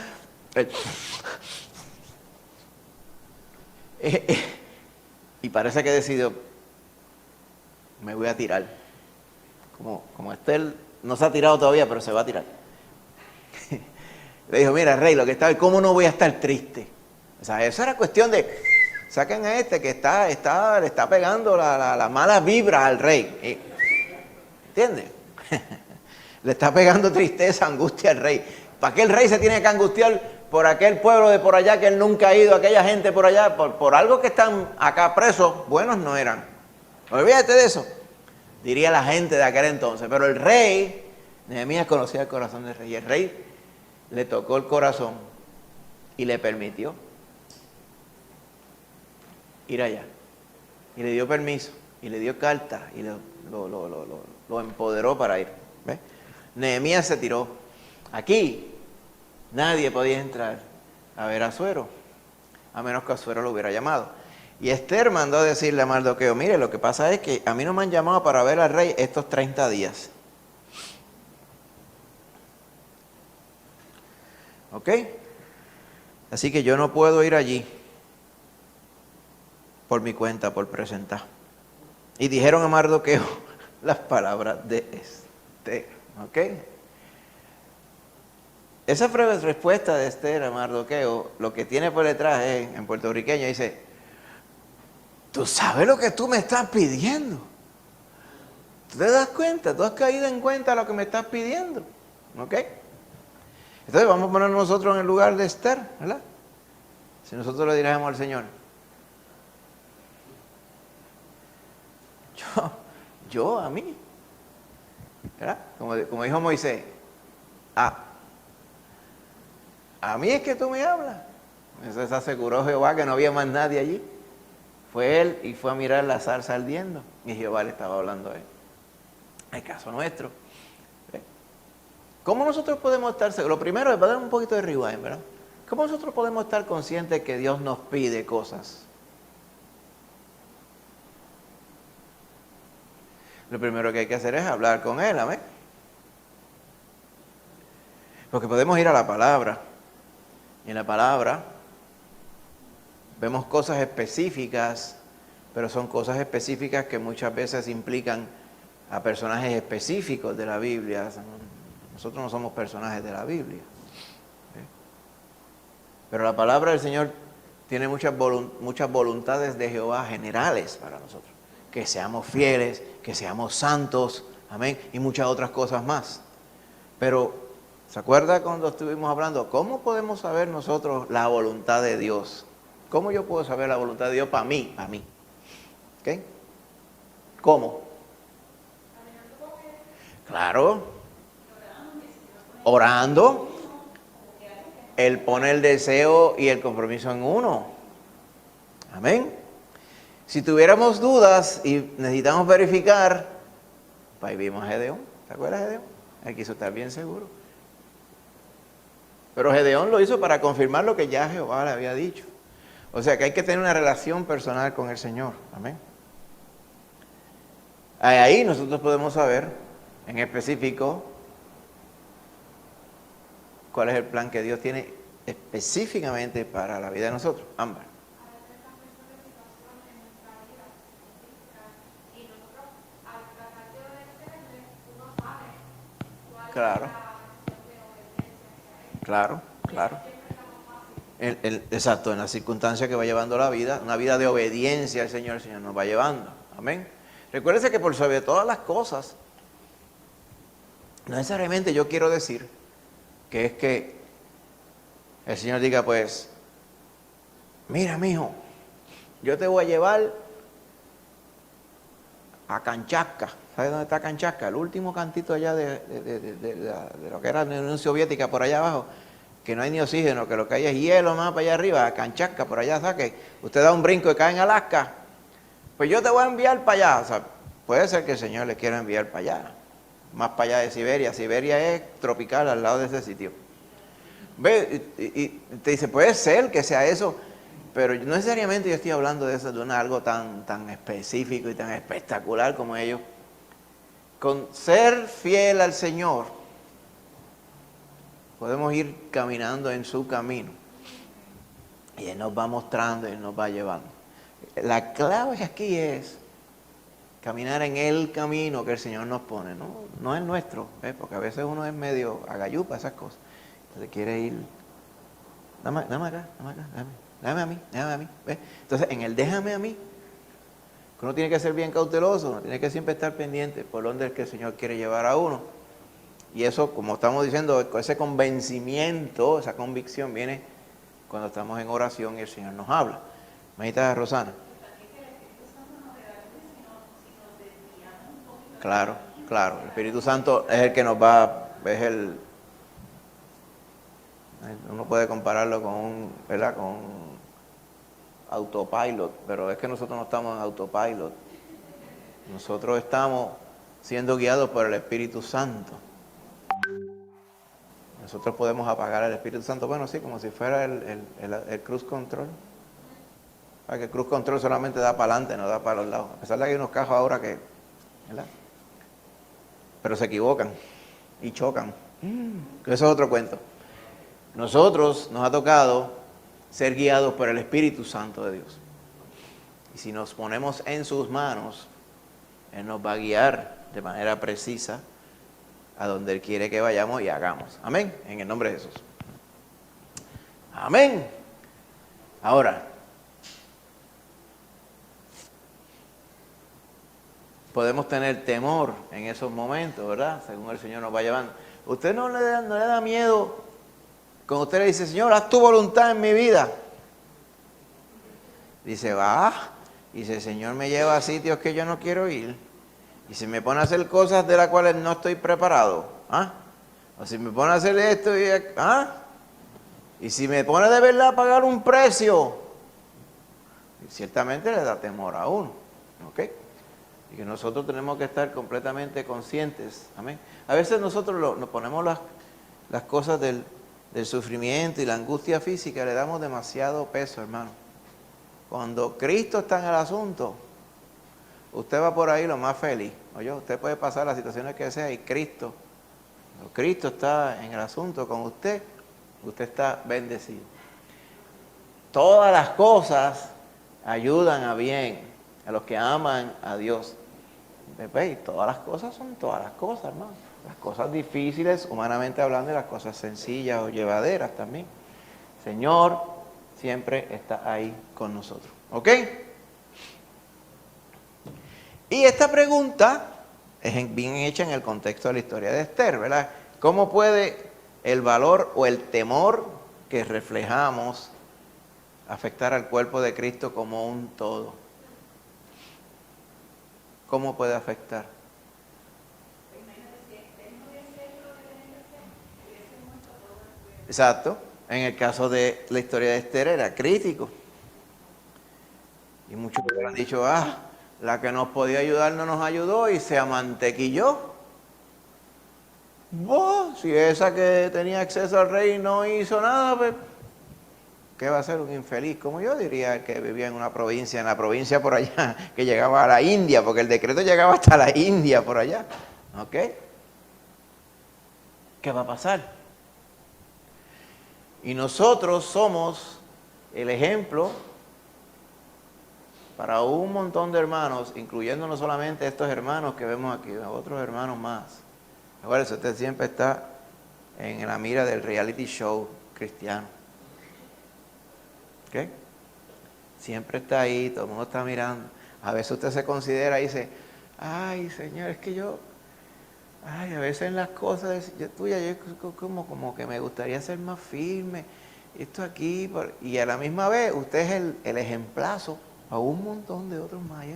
S1: y parece que decidió, me voy a tirar. Como Esther no se ha tirado todavía, pero se va a tirar. Le dijo, mira, rey, lo que está, ¿cómo no voy a estar triste? O sea, eso era cuestión de, saquen a este que le está pegando la mala vibra al rey. ¿Entiendes? Le está pegando tristeza, angustia al rey. ¿Para qué el rey se tiene que angustiar por aquel pueblo de por allá que él nunca ha ido, aquella gente por allá, por algo que están acá presos? Buenos no eran. Olvídate de eso, diría la gente de aquel entonces. Pero el rey, Nehemías conocía el corazón del rey. Y el rey le tocó el corazón y le permitió ir allá. Y le dio permiso, y le dio carta, y lo empoderó para ir. ¿Ves? Nehemías se tiró. Aquí nadie podía entrar a ver a Asuero, a menos que Asuero lo hubiera llamado. Y Esther mandó a decirle a Mardoqueo, mire, lo que pasa es que a mí no me han llamado para ver al rey estos 30 días. ¿Ok? Así que yo no puedo ir allí por mi cuenta, por presentar. Y dijeron a Mardoqueo las palabras de Esther. ¿Ok? Esa respuesta de Esther a Mardoqueo, lo que tiene por detrás es, en puertorriqueño, dice, ¿tú sabes lo que tú me estás pidiendo? ¿Tú te das cuenta? ¿Tú has caído en cuenta de lo que me estás pidiendo? ¿Ok? Entonces vamos a poner nosotros en el lugar de Esther, ¿verdad? Si nosotros le dirigimos al Señor, yo a mí, ¿verdad? Como dijo Moisés, a mí es que tú me hablas. Entonces aseguró Jehová que no había más nadie allí. Fue él y fue a mirar la zarza ardiendo. Y Jehová le estaba hablando a él. El caso nuestro. ¿Cómo nosotros podemos estar seguros? Lo primero es, para dar un poquito de rewind, ¿verdad? ¿Cómo nosotros podemos estar conscientes que Dios nos pide cosas? Lo primero que hay que hacer es hablar con Él, amén. Porque podemos ir a la palabra. Y en la palabra vemos cosas específicas, pero son cosas específicas que muchas veces implican a personajes específicos de la Biblia. Nosotros no somos personajes de la Biblia. Pero la palabra del Señor tiene muchas voluntades de Jehová generales para nosotros. Que seamos fieles, que seamos santos, amén, y muchas otras cosas más. Pero, ¿se acuerda cuando estuvimos hablando? ¿Cómo podemos saber nosotros la voluntad de Dios? ¿Cómo yo puedo saber la voluntad de Dios para mí? Para mí. ¿Ok? ¿Cómo? Claro. Orando. Él pone el deseo y el compromiso en uno. Amén. Si tuviéramos dudas y necesitamos verificar, pues ahí vimos a Gedeón. ¿Te acuerdas de Gedeón? Él quiso estar bien seguro. Pero Gedeón lo hizo para confirmar lo que ya Jehová le había dicho. O sea que hay que tener una relación personal con el Señor. Amén. Ahí nosotros podemos saber, en específico, cuál es el plan que Dios tiene específicamente para la vida de nosotros. Ámbar. Claro. Claro, claro. Exacto, en la circunstancia que va llevando la vida, una vida de obediencia al Señor, el Señor nos va llevando. Amén. Recuérdese que por sobre todas las cosas, no necesariamente yo quiero decir que es que el Señor diga, pues, mira, mijo, yo te voy a llevar a Kamchatka. ¿Sabes dónde está Kamchatka? El último cantito allá de lo que era la Unión Soviética, por allá abajo, que no hay ni oxígeno, que lo que hay es hielo más para allá arriba, a Kamchatka, por allá, ¿sabes? Que usted da un brinco y cae en Alaska. Pues yo te voy a enviar para allá. O sea, puede ser que el Señor le quiera enviar para allá, más para allá de Siberia. Siberia es tropical al lado de ese sitio. Ve, y te dice, puede ser que sea eso, pero no necesariamente yo estoy hablando de eso, de algo tan específico y tan espectacular como ellos. Con ser fiel al Señor, podemos ir caminando en su camino. Y Él nos va mostrando y Él nos va llevando. La clave aquí es caminar en el camino que el Señor nos pone, no es nuestro, ¿ves? Porque a veces uno es medio agayupa, esas cosas. Entonces quiere ir, dame acá, déjame a mí, ¿ves? Entonces en el déjame a mí, que uno tiene que ser bien cauteloso, uno tiene que siempre estar pendiente por donde es que el Señor quiere llevar a uno. Y eso, como estamos diciendo, ese convencimiento, esa convicción viene cuando estamos en oración y el Señor nos habla. Mamita Rosana. Claro, el Espíritu Santo es el que nos va, uno puede compararlo con con un autopilot, pero es que nosotros no estamos en autopilot. Nosotros estamos siendo guiados por el Espíritu Santo. Nosotros podemos apagar el Espíritu Santo, bueno, sí, como si fuera el cruise control. Porque el cruise control solamente da para adelante, no da para los lados. A pesar de que hay unos cajos ahora que, ¿verdad? Pero se equivocan y chocan. Eso es otro cuento. Nosotros nos ha tocado ser guiados por el Espíritu Santo de Dios. Y si nos ponemos en sus manos, Él nos va a guiar de manera precisa a donde Él quiere que vayamos y hagamos. Amén. En el nombre de Jesús. Amén. Ahora, podemos tener temor en esos momentos, ¿verdad? Según el Señor nos va llevando. ¿Usted no le da miedo cuando usted le dice, Señor, haz tu voluntad en mi vida? Dice, va. Dice, el Señor me lleva a sitios que yo no quiero ir. Y si me pone a hacer cosas de las cuales no estoy preparado. ¿Ah? O si me pone a hacer esto y... ¿Ah? Y si me pone de verdad a pagar un precio. Y ciertamente le da temor a uno. ¿Ok? Y que nosotros tenemos que estar completamente conscientes. Amén. A veces nosotros nos ponemos las cosas del sufrimiento y la angustia física, le damos demasiado peso, hermano. Cuando Cristo está en el asunto, usted va por ahí lo más feliz. Oye, usted puede pasar las situaciones que sea y Cristo está en el asunto con usted, usted está bendecido. Todas las cosas ayudan a bien a los que aman a Dios. ¿Veis? Todas las cosas son todas las cosas, hermano. Las cosas difíciles, humanamente hablando, y las cosas sencillas o llevaderas también. Señor siempre está ahí con nosotros. ¿Ok? Y esta pregunta es bien hecha en el contexto de la historia de Esther, ¿verdad? ¿Cómo puede el valor o el temor que reflejamos afectar al cuerpo de Cristo como un todo? ¿Cómo puede afectar? Exacto. En el caso de la historia de Esther era crítico. Y muchos han dicho, la que nos podía ayudar no nos ayudó y se amantequilló. Si esa que tenía acceso al rey no hizo nada, pues, ¿qué va a ser un infeliz? Como yo diría que vivía en la provincia por allá, que llegaba a la India, porque el decreto llegaba hasta la India por allá. ¿Ok? ¿Qué va a pasar? Y nosotros somos el ejemplo para un montón de hermanos, incluyendo no solamente estos hermanos que vemos aquí, otros hermanos más. Acuérdense, usted siempre está en la mira del reality show cristiano. ¿Ok? Siempre está ahí, todo el mundo está mirando. A veces usted se considera y dice, ay, Señor, es que a veces en las cosas tuyas, yo como que me gustaría ser más firme. esto aquí, y a la misma vez usted es el ejemplazo a un montón de otros más.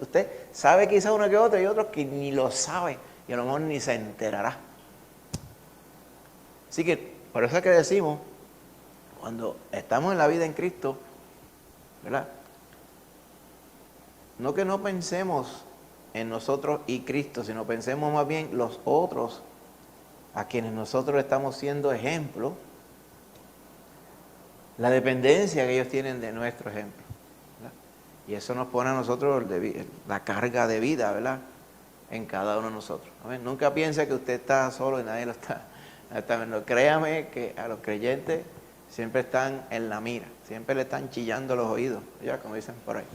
S1: Usted sabe quizá uno que otro y otros que ni lo sabe y a lo mejor ni se enterará. Así que por eso es que decimos, cuando estamos en la vida en Cristo, ¿verdad? No que no pensemos en nosotros y Cristo, sino pensemos más bien los otros a quienes nosotros estamos siendo ejemplo, la dependencia que ellos tienen de nuestro ejemplo, ¿verdad? Y eso nos pone a nosotros la carga de vida, ¿verdad? En cada uno de nosotros. ¿Verdad? Nunca piense que usted está solo y nadie lo está viendo. Créame que a los creyentes siempre están en la mira, siempre le están chillando los oídos, ya como dicen por ahí.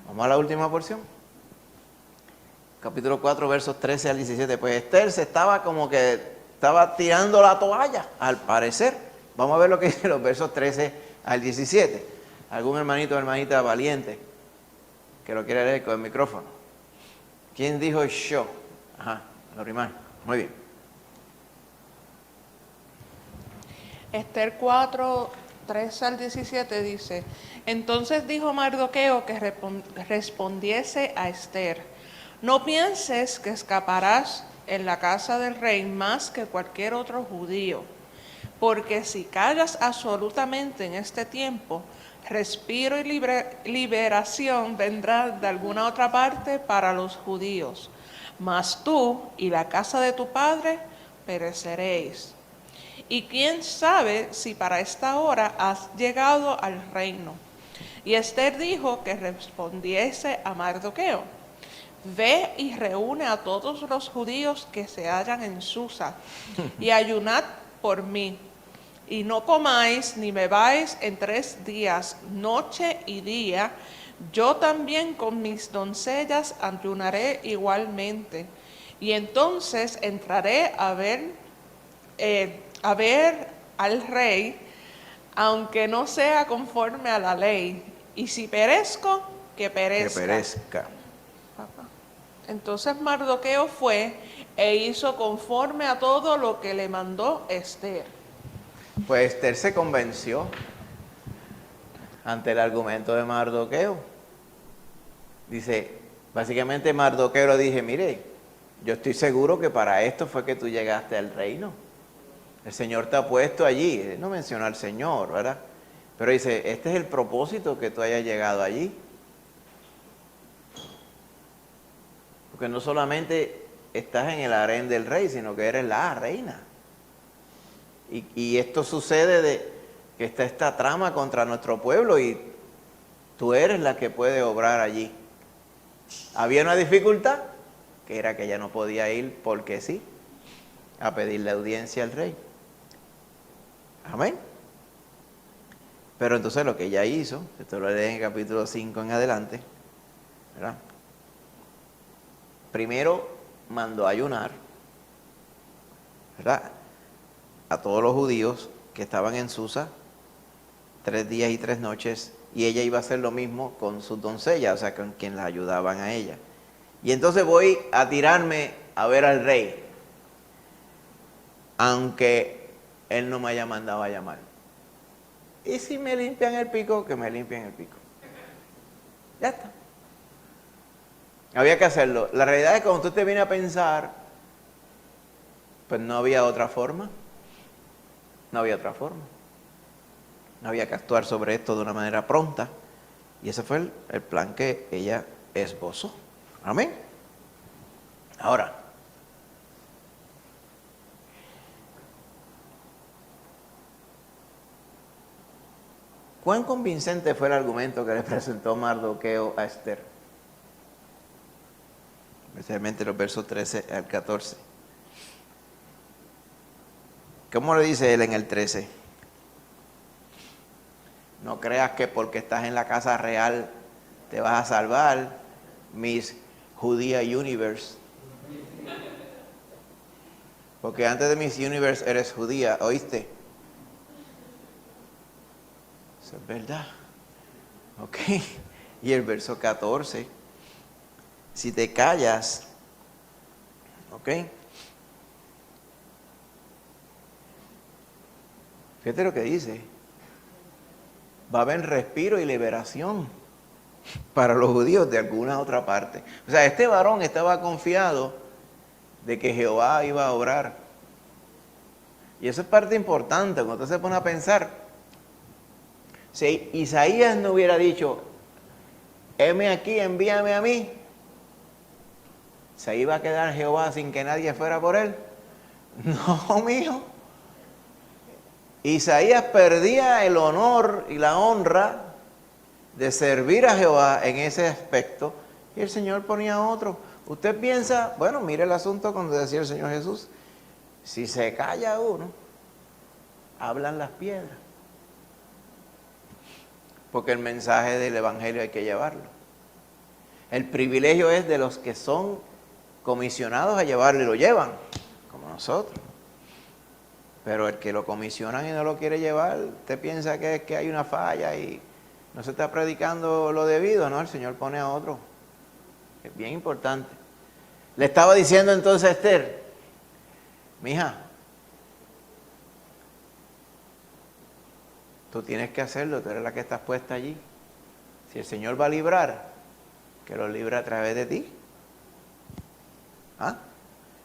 S1: Vamos a la última porción. Capítulo 4, versos 13 al 17. Pues Esther estaba tirando la toalla, al parecer. Vamos a ver lo que dice los versos 13 al 17. ¿Algún hermanito o hermanita valiente que lo quiera leer con el micrófono? ¿Quién dijo yo? Ajá, Lorimar. Muy bien.
S6: Esther 4, 13 al 17 dice: Entonces dijo Mardoqueo que respondiese a Esther: No pienses que escaparás en la casa del rey más que cualquier otro judío, porque si callas absolutamente en este tiempo, respiro y liberación vendrá de alguna otra parte para los judíos, mas tú y la casa de tu padre pereceréis. Y quién sabe si para esta hora has llegado al reino. Y Esther dijo que respondiese a Mardoqueo: Ve y reúne a todos los judíos que se hallan en Susa, y ayunad por mí. Y no comáis ni bebáis en 3 días, noche y día. Yo también con mis doncellas ayunaré igualmente. Y entonces entraré a ver al rey, aunque no sea conforme a la ley. Y si perezco, que perezca.
S1: Que perezca.
S6: Entonces Mardoqueo fue e hizo conforme a todo lo que le mandó Esther.
S1: Pues Esther se convenció ante el argumento de Mardoqueo. Dice, básicamente Mardoqueo le dije: mire, yo estoy seguro que para esto fue que tú llegaste al reino. El Señor te ha puesto allí. Él no menciona al Señor, ¿verdad? Pero dice, este es el propósito que tú hayas llegado allí. Porque no solamente estás en el harén del rey, sino que eres la reina. Y esto sucede de que está esta trama contra nuestro pueblo y tú eres la que puede obrar allí. Había una dificultad, que era que ella no podía ir porque sí, a pedirle audiencia al rey. Amén. Pero entonces lo que ella hizo, esto lo lees en el capítulo 5 en adelante, ¿verdad? Primero mandó a ayunar, ¿verdad?, a todos los judíos que estaban en Susa 3 días y 3 noches, y ella iba a hacer lo mismo con sus doncellas, o sea, con quien la ayudaban a ella. Y entonces voy a tirarme a ver al rey, aunque él no me haya mandado a llamar. Y si me limpian el pico, que me limpien el pico. Ya está. Había que hacerlo. La realidad es que cuando tú te vienes a pensar, pues no había otra forma. No había otra forma. No había que actuar sobre esto de una manera pronta. Y ese fue el plan que ella esbozó. Amén. Ahora, ¿cuán convincente fue el argumento que le presentó Mardoqueo a Esther? Especialmente los versos 13 al 14. ¿Cómo le dice él en el 13? No creas que porque estás en la casa real te vas a salvar, Miss Judía Universe. Porque antes de Miss Universe eres judía, ¿oíste? Eso es verdad. Ok. Y el verso 14. Si te callas, ok, Fíjate lo que dice. Va a haber respiro y liberación para los judíos de alguna otra parte. O sea, este varón estaba confiado de que Jehová iba a obrar. Y eso es parte importante cuando usted se pone a pensar. Si Isaías no hubiera dicho, heme aquí, envíame a mí, ¿se iba a quedar Jehová sin que nadie fuera por él? No, mijo. Isaías perdía el honor y la honra de servir a Jehová en ese aspecto y el Señor ponía otro. Usted piensa, bueno, mire el asunto cuando decía el Señor Jesús, si se calla uno, hablan las piedras. Porque el mensaje del Evangelio hay que llevarlo. El privilegio es de los que son comisionados a llevarlo y lo llevan, como nosotros. Pero el que lo comisionan y no lo quiere llevar, usted piensa que es que hay una falla y no se está predicando lo debido, ¿no? El Señor pone a otro. Es bien importante. Le estaba diciendo entonces a Esther, mija, tú tienes que hacerlo, tú eres la que estás puesta allí. Si el Señor va a librar, que lo libre a través de ti. ¿Ah?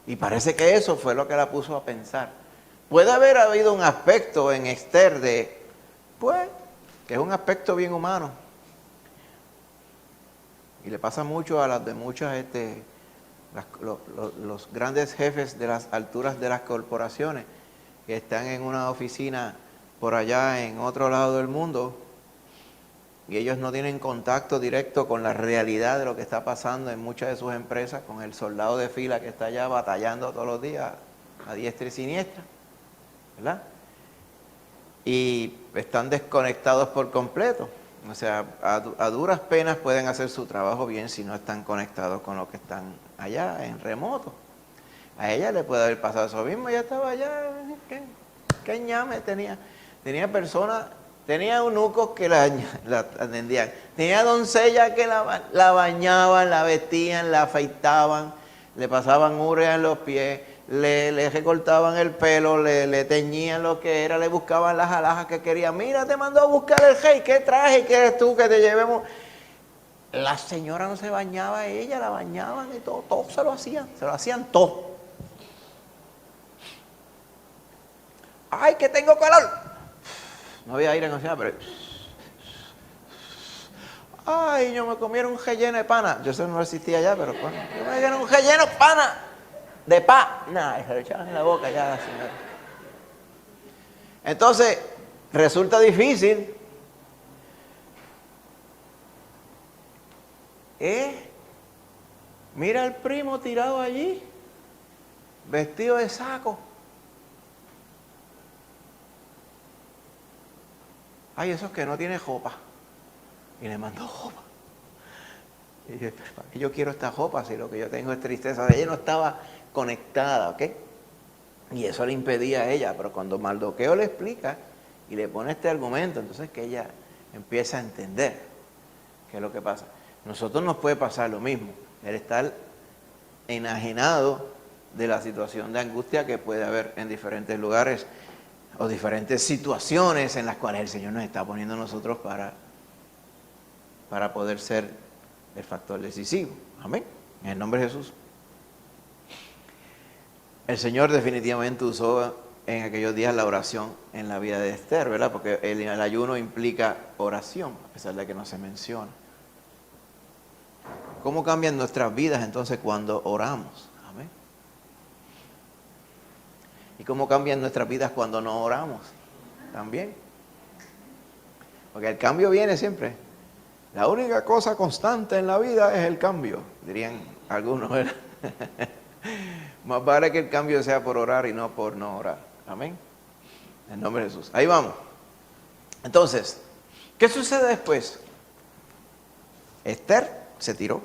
S1: Y parece que eso fue lo que la puso a pensar. Puede haber habido un aspecto en Esther de, pues, que es un aspecto bien humano. Y le pasa mucho a las de muchas, los grandes jefes de las alturas de las corporaciones que están en una oficina por allá en otro lado del mundo y ellos no tienen contacto directo con la realidad de lo que está pasando en muchas de sus empresas, con el soldado de fila que está allá batallando todos los días a diestra y siniestra, ¿verdad? Y están desconectados por completo. O sea, a duras penas pueden hacer su trabajo bien si no están conectados con los que están allá en remoto. A ella le puede haber pasado eso mismo, ella estaba allá, ¿qué ñame tenía? Tenía personas, tenía eunucos que la atendían, tenía doncellas que la bañaban, la vestían, la afeitaban, le pasaban urea en los pies, le recortaban el pelo, le teñían lo que era, le buscaban las alhajas que quería. Mira, te mandó a buscar el rey, ¿qué traje quieres tú que te llevemos? La señora no se bañaba, ella la bañaban y todo se lo hacían todo. ¡Ay, que tengo calor! No había aire acondicionado, pero... ¡Ay, yo me comieron un relleno de pana! Yo sé no existía ya, pero bueno, yo me comieron un relleno de pana. De nada, se lo echaban en la boca ya la señora. Entonces, resulta difícil. Mira al primo tirado allí, vestido de saco. Ay, esos que no tiene ropa. Y le mandó ropa. Y yo quiero esta ropa si lo que yo tengo es tristeza. Ella no estaba conectada, ¿ok? Y eso le impedía a ella, pero cuando Mardoqueo le explica y le pone este argumento, entonces que ella empieza a entender qué es lo que pasa. Nosotros nos puede pasar lo mismo, el estar enajenado de la situación de angustia que puede haber en diferentes lugares o diferentes situaciones en las cuales el Señor nos está poniendo a nosotros para poder ser el factor decisivo. Amén. En el nombre de Jesús. El Señor definitivamente usó en aquellos días la oración en la vida de Esther, ¿verdad? Porque el ayuno implica oración, a pesar de que no se menciona. ¿Cómo cambian nuestras vidas entonces cuando oramos? Amén. ¿Y cómo cambian nuestras vidas cuando no oramos? También. Porque el cambio viene siempre. La única cosa constante en la vida es el cambio, dirían algunos, ¿verdad? Más vale que el cambio sea por orar y no por no orar. Amén. En nombre de Jesús. Ahí vamos. Entonces, ¿qué sucede después? Esther se tiró.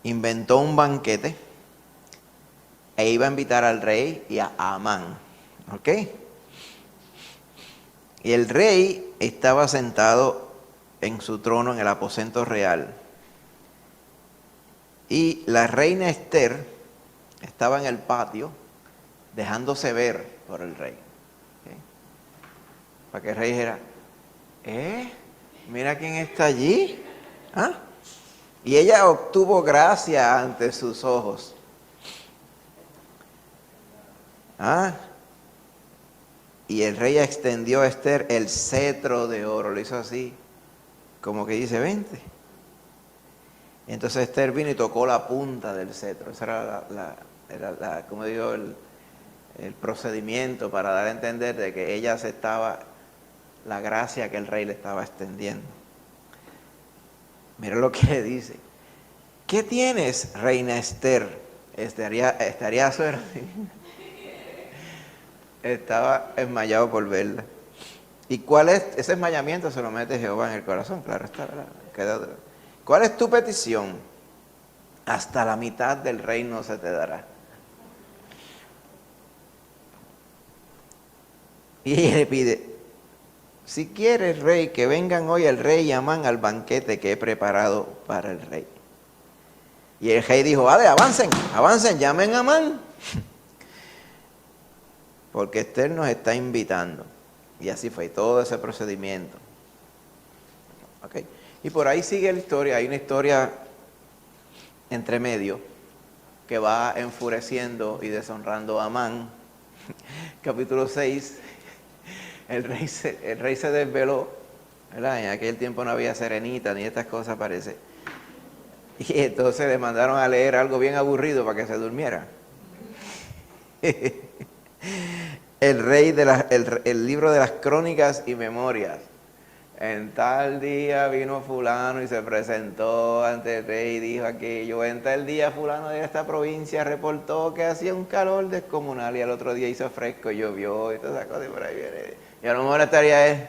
S1: Inventó un banquete e iba a invitar al rey y a Amán. ¿Ok? Y el rey estaba sentado en su trono en el aposento real. Y la reina Esther estaba en el patio dejándose ver por el rey. para que el rey dijera, mira quién está allí. ¿Ah? Y ella obtuvo gracia ante sus ojos. ¿Ah? Y el rey extendió a Esther el cetro de oro, lo hizo así, como que dice, vente. Y entonces Esther vino y tocó la punta del cetro. Ese era como digo, el procedimiento para dar a entender de que ella aceptaba la gracia que el rey le estaba extendiendo. Mira lo que le dice. ¿Qué tienes, reina Esther? Estaría suerte. Estaba desmayado por verla. ¿Y cuál es? Ese desmayamiento se lo mete Jehová en el corazón, claro está, ¿verdad? ¿Cuál es tu petición? Hasta la mitad del reino se te dará. Y ella le pide, si quieres, rey, que vengan hoy el rey y Amán al banquete que he preparado para el rey. Y el rey dijo, vale, avancen, llamen a Amán. Porque Esther nos está invitando. Y así fue todo ese procedimiento. ¿Okay? Y por ahí sigue la historia. Hay una historia entre medio que va enfureciendo y deshonrando a Amán. Capítulo 6. El rey se desveló, ¿verdad? En aquel tiempo no había serenita ni estas cosas, parece. Y entonces le mandaron a leer algo bien aburrido para que se durmiera. El libro de las crónicas y memorias. En tal día vino fulano y se presentó ante el rey y dijo aquello. En tal día fulano de esta provincia reportó que hacía un calor descomunal y al otro día hizo fresco, llovió y todas esas cosas y por ahí viene. Y a lo mejor estaría él.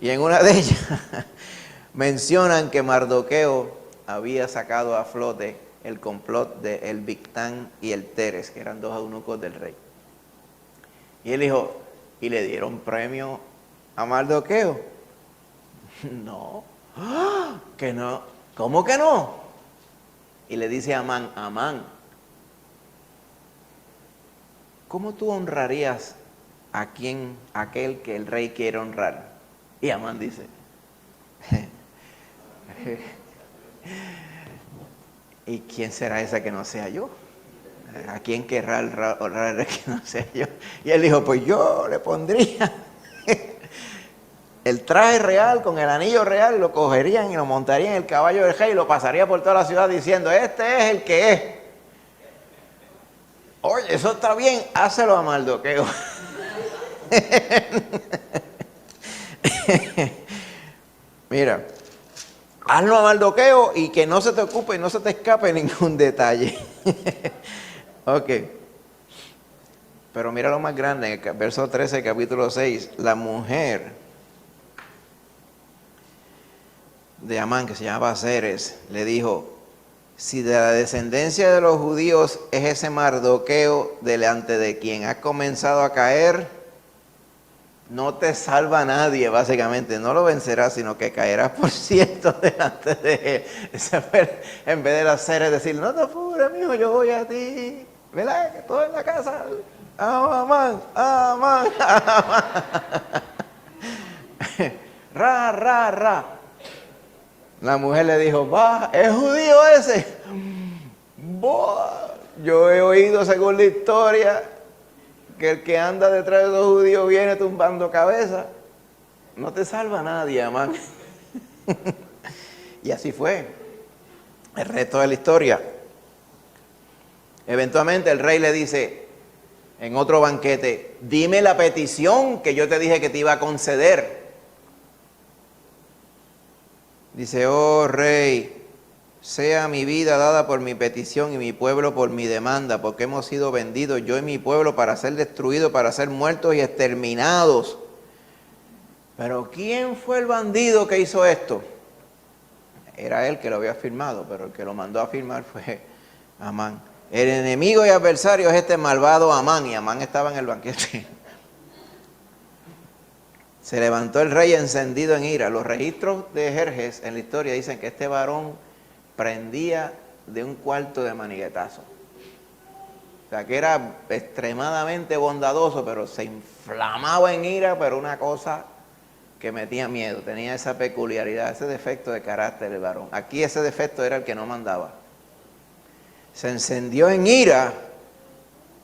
S1: Y en una de ellas mencionan que Mardoqueo había sacado a flote el complot de el Bigtán y el Teres, que eran dos eunucos del rey. Y él dijo, ¿y le dieron premio a Mardoqueo? No, que no, ¿cómo que no? Y le dice a Amán, Amán, ¿cómo tú honrarías a aquel que el rey quiere honrar? Y Amán dice, ¿y quién será ese que no sea yo? ¿A quién querrá honrar que no sea yo? Y él dijo, pues yo le pondría el traje real con el anillo real y lo cogerían y lo montarían en el caballo del rey y lo pasaría por toda la ciudad diciendo, este es el que es. Oye, eso está bien, hácelo a Mardoqueo. Mira, hazlo a Mardoqueo y que no se te ocupe y no se te escape ningún detalle. Ok. Pero mira lo más grande, en el verso 13, capítulo 6, la mujer de Amán, que se llamaba Zeres, le dijo, si de la descendencia de los judíos es ese Mardoqueo delante de quien has comenzado a caer, no te salva nadie, básicamente, no lo vencerás, sino que caerás por cierto delante de él. En vez de las Zeres decir, no te apures, mijo, yo voy a ti, ¿verdad? Que todo en la casa, Amán, Amán, Amán. Ra. La mujer le dijo, va, ¿es judío ese? Boah, yo he oído según la historia que el que anda detrás de los judíos viene tumbando cabeza. No te salva nadie, Amán. Y así fue. El resto de la historia. Eventualmente el rey le dice en otro banquete, dime la petición que yo te dije que te iba a conceder. Dice, oh rey, sea mi vida dada por mi petición y mi pueblo por mi demanda, porque hemos sido vendidos yo y mi pueblo para ser destruidos, para ser muertos y exterminados. Pero ¿quién fue el bandido que hizo esto? Era él que lo había firmado, pero el que lo mandó a firmar fue Amán. El enemigo y adversario es este malvado Amán, y Amán estaba en el banquete. Se levantó el rey encendido en ira. Los registros de Jerjes en la historia dicen que este varón prendía de un cuarto de maniguetazo. O sea, que era extremadamente bondadoso, pero se inflamaba en ira, pero una cosa que metía miedo, tenía esa peculiaridad, ese defecto de carácter el varón. Aquí ese defecto era el que no mandaba. Se encendió en ira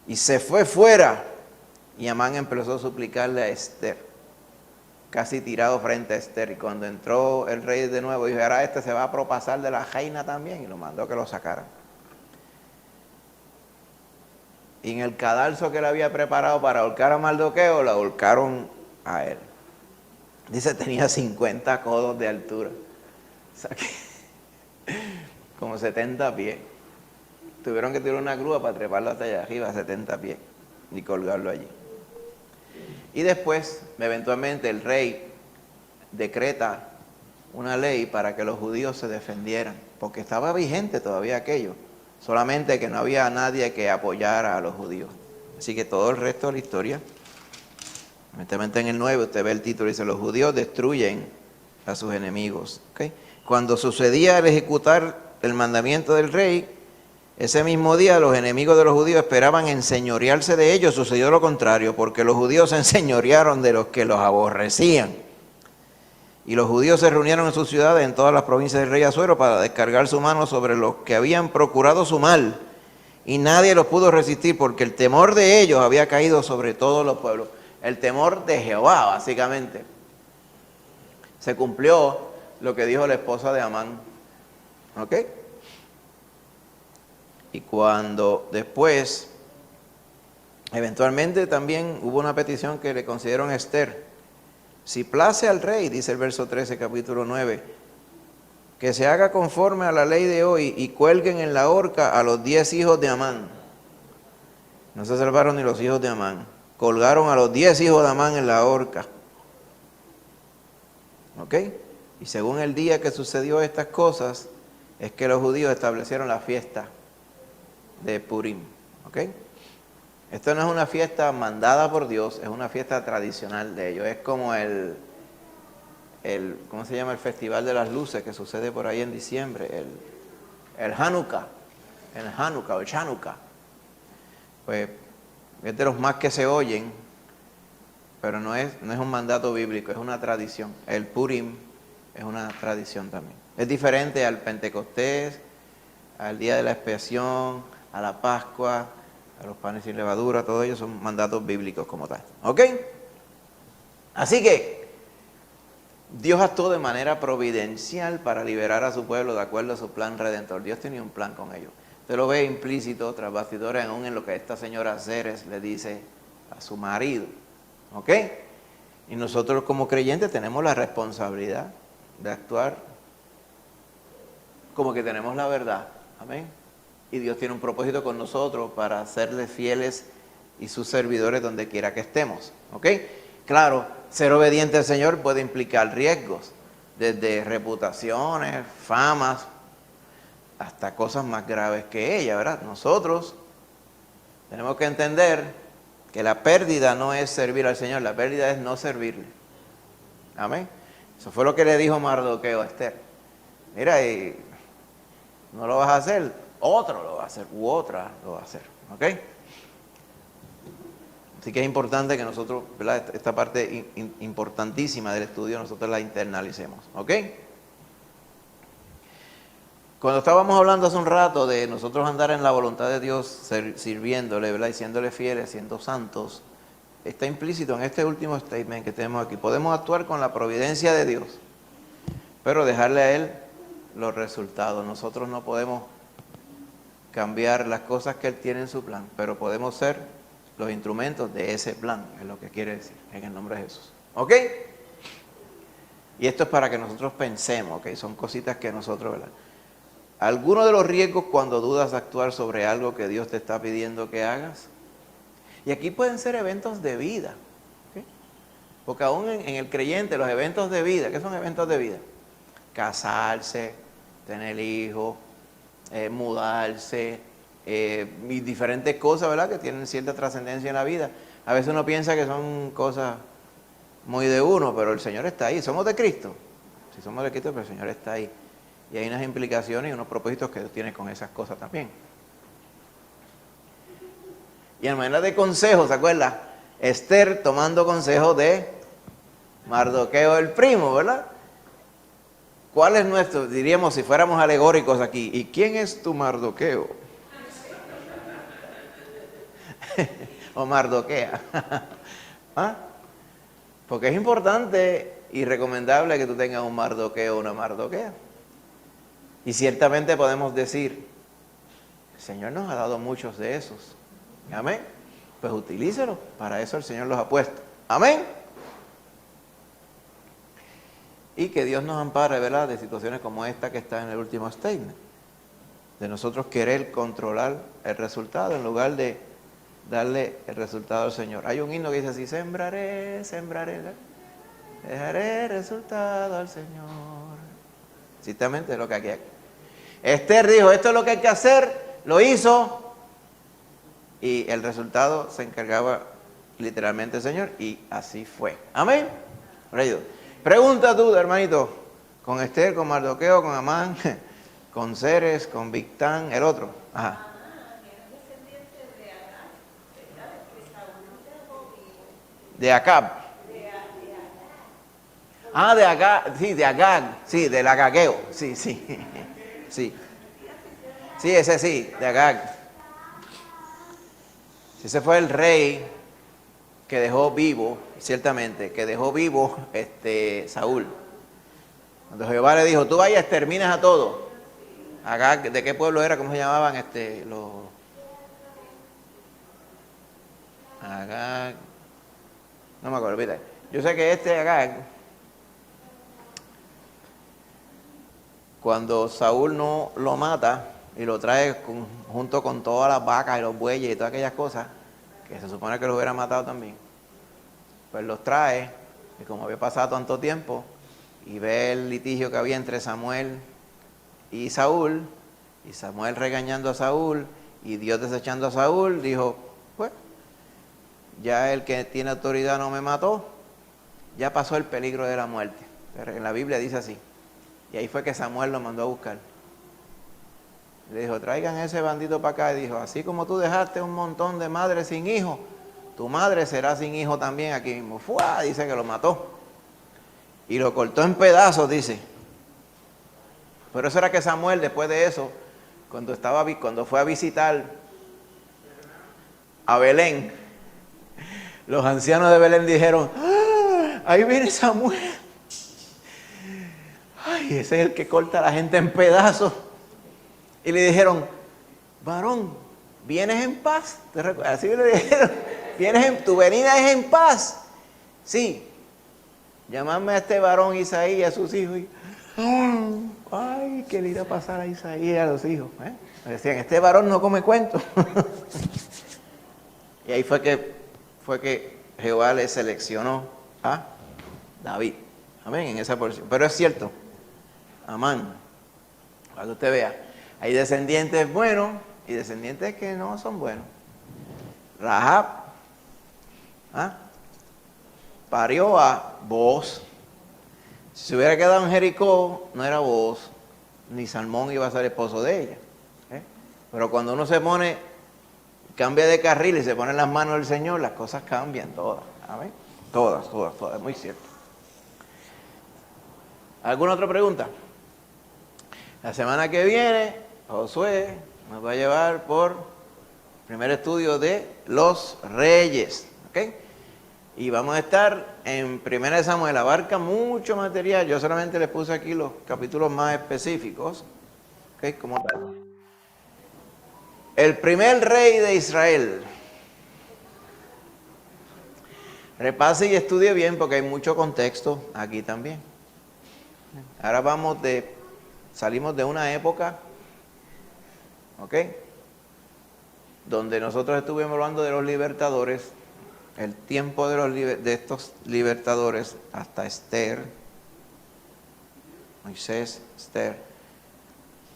S1: y se fue fuera. Y Amán empezó a suplicarle a Esther, casi tirado frente a Esther. Y cuando entró el rey de nuevo, dijo, ahora este se va a propasar de la reina también. Y lo mandó a que lo sacaran. Y en el cadalso que él había preparado para ahorcar a Mardoqueo, lo ahorcaron a él. Dice, tenía 50 codos de altura. O sea que, como 70 pies. Tuvieron que tirar una grúa para treparlo hasta allá arriba, a 70 pies, y colgarlo allí. Y después, eventualmente, el rey decreta una ley para que los judíos se defendieran, porque estaba vigente todavía aquello, solamente que no había nadie que apoyara a los judíos. Así que todo el resto de la historia, evidentemente en el 9, usted ve el título, dice, los judíos destruyen a sus enemigos. ¿Okay? Cuando sucedía el ejecutar el mandamiento del rey, ese mismo día los enemigos de los judíos esperaban enseñorearse de ellos. Sucedió lo contrario, porque los judíos se enseñorearon de los que los aborrecían. Y los judíos se reunieron en sus ciudades, en todas las provincias del rey Asuero, para descargar su mano sobre los que habían procurado su mal. Y nadie los pudo resistir, porque el temor de ellos había caído sobre todos los pueblos. El temor de Jehová, básicamente. Se cumplió lo que dijo la esposa de Amán. ¿Ok? Y cuando después, eventualmente también hubo una petición que le concedieron a Esther. Si place al rey, dice el verso 13, capítulo 9, que se haga conforme a la ley de hoy y cuelguen en la horca a los 10 hijos de Amán. No se salvaron ni los hijos de Amán. Colgaron a los 10 hijos de Amán en la horca. ¿Ok? Y según el día que sucedió estas cosas, es que los judíos establecieron la fiesta de Purim. ¿Ok? Esto no es una fiesta mandada por Dios, es una fiesta tradicional de ellos. Es como ¿cómo se llama? El Festival de las Luces que sucede por ahí en diciembre. El Hanukkah. El Hanukkah o el Chanukah. Pues es de los más que se oyen, pero no es un mandato bíblico, es una tradición. El Purim es una tradición también. Es diferente al Pentecostés, al Día de la Expiación, a la Pascua, a los panes sin levadura, todos ellos son mandatos bíblicos como tal. ¿Ok? Así que Dios actuó de manera providencial para liberar a su pueblo de acuerdo a su plan redentor. Dios tenía un plan con ellos. Usted lo ve implícito tras bastidores aún en lo que esta señora Ceres le dice a su marido. ¿Ok? Y nosotros como creyentes tenemos la responsabilidad de actuar como que tenemos la verdad. Amén. Y Dios tiene un propósito con nosotros para hacerle fieles y sus servidores donde quiera que estemos. ¿Ok? Claro, ser obediente al Señor puede implicar riesgos, desde reputaciones, famas, hasta cosas más graves que ella, ¿verdad? Nosotros tenemos que entender que la pérdida no es servir al Señor, la pérdida es no servirle. Amén. Eso fue lo que le dijo Mardoqueo a Esther. Mira, y no lo vas a hacer, otro lo va a hacer, u otra lo va a hacer. ¿Ok? Así que es importante que nosotros, ¿verdad? Esta parte importantísima del estudio, nosotros la internalicemos. ¿Ok? Cuando estábamos hablando hace un rato de nosotros andar en la voluntad de Dios, sirviéndole, ¿verdad? Y siéndole fieles, siendo santos, está implícito en este último statement que tenemos aquí. Podemos actuar con la providencia de Dios, pero dejarle a Él los resultados. Nosotros no podemos cambiar las cosas que Él tiene en su plan, pero podemos ser los instrumentos de ese plan, es lo que quiere decir, en el nombre de Jesús. ¿Ok? Y esto es para que nosotros pensemos, ¿ok? Son cositas que nosotros, ¿verdad? Algunos de los riesgos cuando dudas de actuar sobre algo que Dios te está pidiendo que hagas. Y aquí pueden ser eventos de vida. ¿Okay? Porque aún en el creyente, los eventos de vida, ¿qué son eventos de vida? Casarse, tener hijos, mudarse, y diferentes cosas, ¿verdad? Que tienen cierta trascendencia en la vida. A veces uno piensa que son cosas muy de uno, pero el Señor está ahí. ¿Somos de Cristo? Si somos de Cristo, pero el Señor está ahí. Y hay unas implicaciones y unos propósitos que Dios tiene con esas cosas también. Y en manera de consejo, ¿se acuerda? Esther tomando consejo de Mardoqueo el primo, ¿verdad? ¿Cuál es nuestro? Diríamos si fuéramos alegóricos aquí. ¿Y quién es tu Mardoqueo? O Mardoquea. ¿Ah? Porque es importante y recomendable que tú tengas un Mardoqueo o una Mardoquea. Y ciertamente podemos decir, el Señor nos ha dado muchos de esos. Amén. Pues utilícelos. Para eso el Señor los ha puesto. Amén. Y que Dios nos ampare, ¿verdad?, de situaciones como esta que está en el último statement. De nosotros querer controlar el resultado en lugar de darle el resultado al Señor. Hay un himno que dice así: sembraré, sembraré, dejaré el resultado al Señor. Ciertamente es lo que aquí hay. Esther dijo, esto es lo que hay que hacer, lo hizo, y el resultado se encargaba literalmente el Señor, y así fue. Amén. Rey. Pregunta tú, hermanito, con Esther, con Mardoqueo, con Amán, con Ceres, con Victán, el otro. Ajá. De Acab. Ah, de Agag, sí, de Agag, sí, del Agageo, sí, sí, sí. Sí, ese sí, de Agag. Ese fue el rey que dejó vivo, ciertamente, que dejó vivo Saúl. Cuando Jehová le dijo, tú vayas, exterminas a todos. Agag, ¿de qué pueblo era? ¿Cómo se llamaban los? Agag. No me acuerdo, ¿viste? Yo sé que Agag, cuando Saúl no lo mata y lo trae junto con todas las vacas y los bueyes y todas aquellas cosas, que se supone que los hubiera matado también, pues los trae, y como había pasado tanto tiempo, y ve el litigio que había entre Samuel y Saúl, y Samuel regañando a Saúl, y Dios desechando a Saúl, dijo, pues, ya el que tiene autoridad no me mató, ya pasó el peligro de la muerte. Pero en la Biblia dice así. Y ahí fue que Samuel lo mandó a buscar. Le dijo, traigan ese bandito para acá. Y dijo, así como tú dejaste un montón de madres sin hijos, tu madre será sin hijo también aquí mismo. ¡Fua! Dice que lo mató. Y lo cortó en pedazos, dice. Pero eso era que Samuel, después de eso, cuando fue a visitar a Belén, los ancianos de Belén dijeron, ¡ah! Ahí viene Samuel. Ay, ese es el que corta a la gente en pedazos. Y le dijeron, varón, ¿vienes en paz? ¿Te recuerdas? Así le dijeron, ¿tu venida es en paz? Sí. Llamadme a este varón Isaí y a sus hijos. Y, ay, ¿qué le irá a pasar a Isaí y a los hijos? Decían, este varón no come cuento. Y ahí fue que Jehová le seleccionó a David. Amén, en esa porción. Pero es cierto, Amán, cuando usted vea, hay descendientes buenos y descendientes que no son buenos. Rahab parió a Booz. Si se hubiera quedado en Jericó, no era Booz, ni Salmón iba a ser esposo de ella. Pero cuando uno se pone, cambia de carril y se pone en las manos del Señor, las cosas cambian todas. ¿Amén? Todas, es muy cierto. ¿Alguna otra pregunta? La semana que viene, Josué nos va a llevar por el primer estudio de los reyes. ¿Ok? Y vamos a estar en 1 Samuel. Abarca mucho material. Yo solamente les puse aquí los capítulos más específicos. ¿Ok? Como tal. El primer rey de Israel. Repase y estudie bien porque hay mucho contexto aquí también. Ahora salimos de una época, ¿ok?, donde nosotros estuvimos hablando de los libertadores, el tiempo de estos libertadores hasta Esther, Moisés, Esther,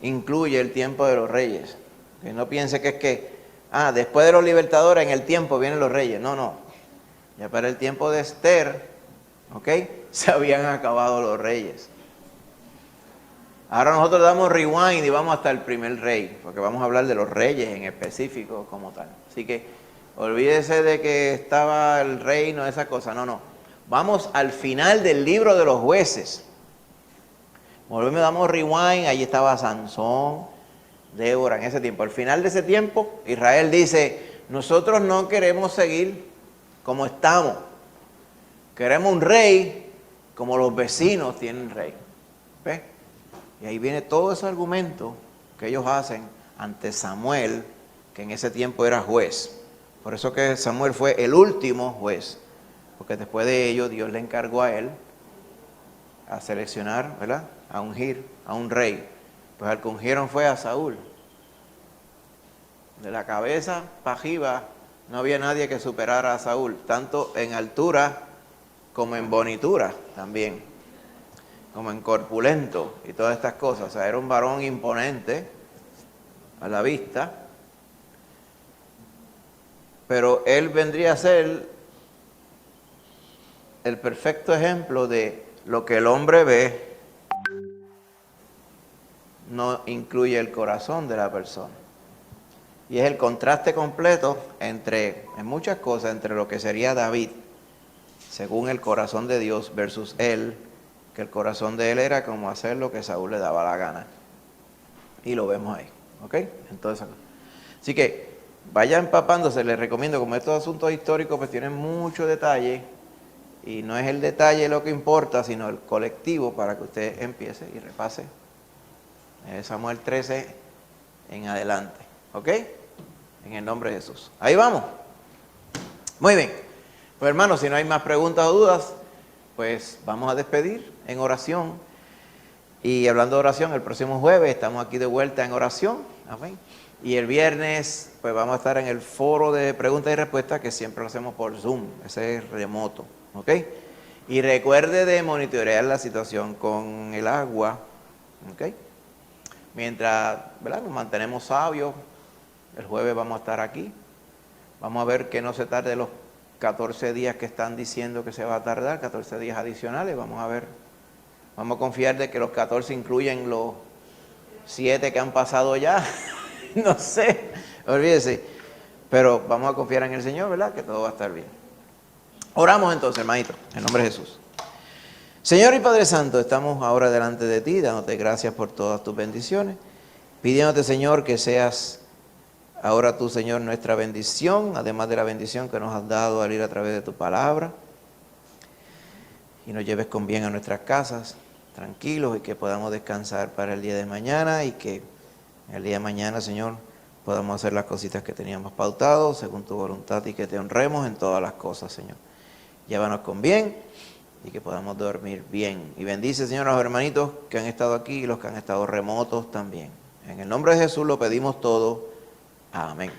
S1: incluye el tiempo de los reyes. Que no piense que es que, después de los libertadores en el tiempo vienen los reyes. No. Ya para el tiempo de Esther, ¿ok?, se habían acabado los reyes. Ahora nosotros damos rewind y vamos hasta el primer rey, porque vamos a hablar de los reyes en específico como tal. Así que Olvídese de que estaba el reino, esa cosa. No, no. Vamos al final del libro de los jueces. Volvemos, damos rewind, allí estaba Sansón, Débora en ese tiempo. Al final de ese tiempo, Israel dice, nosotros no queremos seguir como estamos. Queremos un rey como los vecinos tienen rey. ¿Ves? Y ahí viene todo ese argumento que ellos hacen ante Samuel, que en ese tiempo era juez. Por eso que Samuel fue el último juez, porque después de ello Dios le encargó a él a seleccionar, ¿verdad?, a ungir a un rey. Pues al que ungieron fue a Saúl. De la cabeza para arriba no había nadie que superara a Saúl, tanto en altura como en bonitura también, como en corpulento y todas estas cosas. O sea, era un varón imponente a la vista, pero él vendría a ser el perfecto ejemplo de lo que el hombre ve no incluye el corazón de la persona. Y es el contraste completo entre, en muchas cosas, entre lo que sería David, según el corazón de Dios, versus él, que el corazón de él era como hacer lo que Saúl le daba la gana. Y lo vemos ahí, ¿ok? Entonces, así que vaya empapándose, les recomiendo, como estos asuntos históricos pues tienen mucho detalle, y no es el detalle lo que importa, sino el colectivo, para que usted empiece y repase Samuel 13 en adelante, ¿ok? En el nombre de Jesús. Ahí vamos. Muy bien. Pues hermanos, si no hay más preguntas o dudas, pues vamos a despedir en oración. Y hablando de oración, el próximo jueves estamos aquí de vuelta en oración. Amén. Y el viernes, pues vamos a estar en el foro de preguntas y respuestas, que siempre lo hacemos por Zoom, ese es remoto, ¿ok? Y recuerde de monitorear la situación con el agua, ¿ok? Mientras, ¿verdad?, nos mantenemos sabios, el jueves vamos a estar aquí. Vamos a ver que no se tarde los 14 días que están diciendo que se va a tardar, 14 días adicionales. Vamos a ver, vamos a confiar de que los 14 incluyen los 7 que han pasado ya. No sé, olvídese. Pero vamos a confiar en el Señor, ¿verdad?, que todo va a estar bien. Oramos entonces, hermanito, en nombre de Jesús. Señor y Padre Santo, estamos ahora delante de ti, dándote gracias por todas tus bendiciones, pidiéndote, Señor, que seas ahora tú, Señor, nuestra bendición, además de la bendición que nos has dado al ir a través de tu palabra, y nos lleves con bien a nuestras casas, tranquilos, y que podamos descansar para el día de mañana, y que el día de mañana, Señor, podamos hacer las cositas que teníamos pautado, según tu voluntad, y que te honremos en todas las cosas, Señor. Llévanos con bien, y que podamos dormir bien. Y bendice, Señor, a los hermanitos que han estado aquí y los que han estado remotos también. En el nombre de Jesús lo pedimos todo. Amén.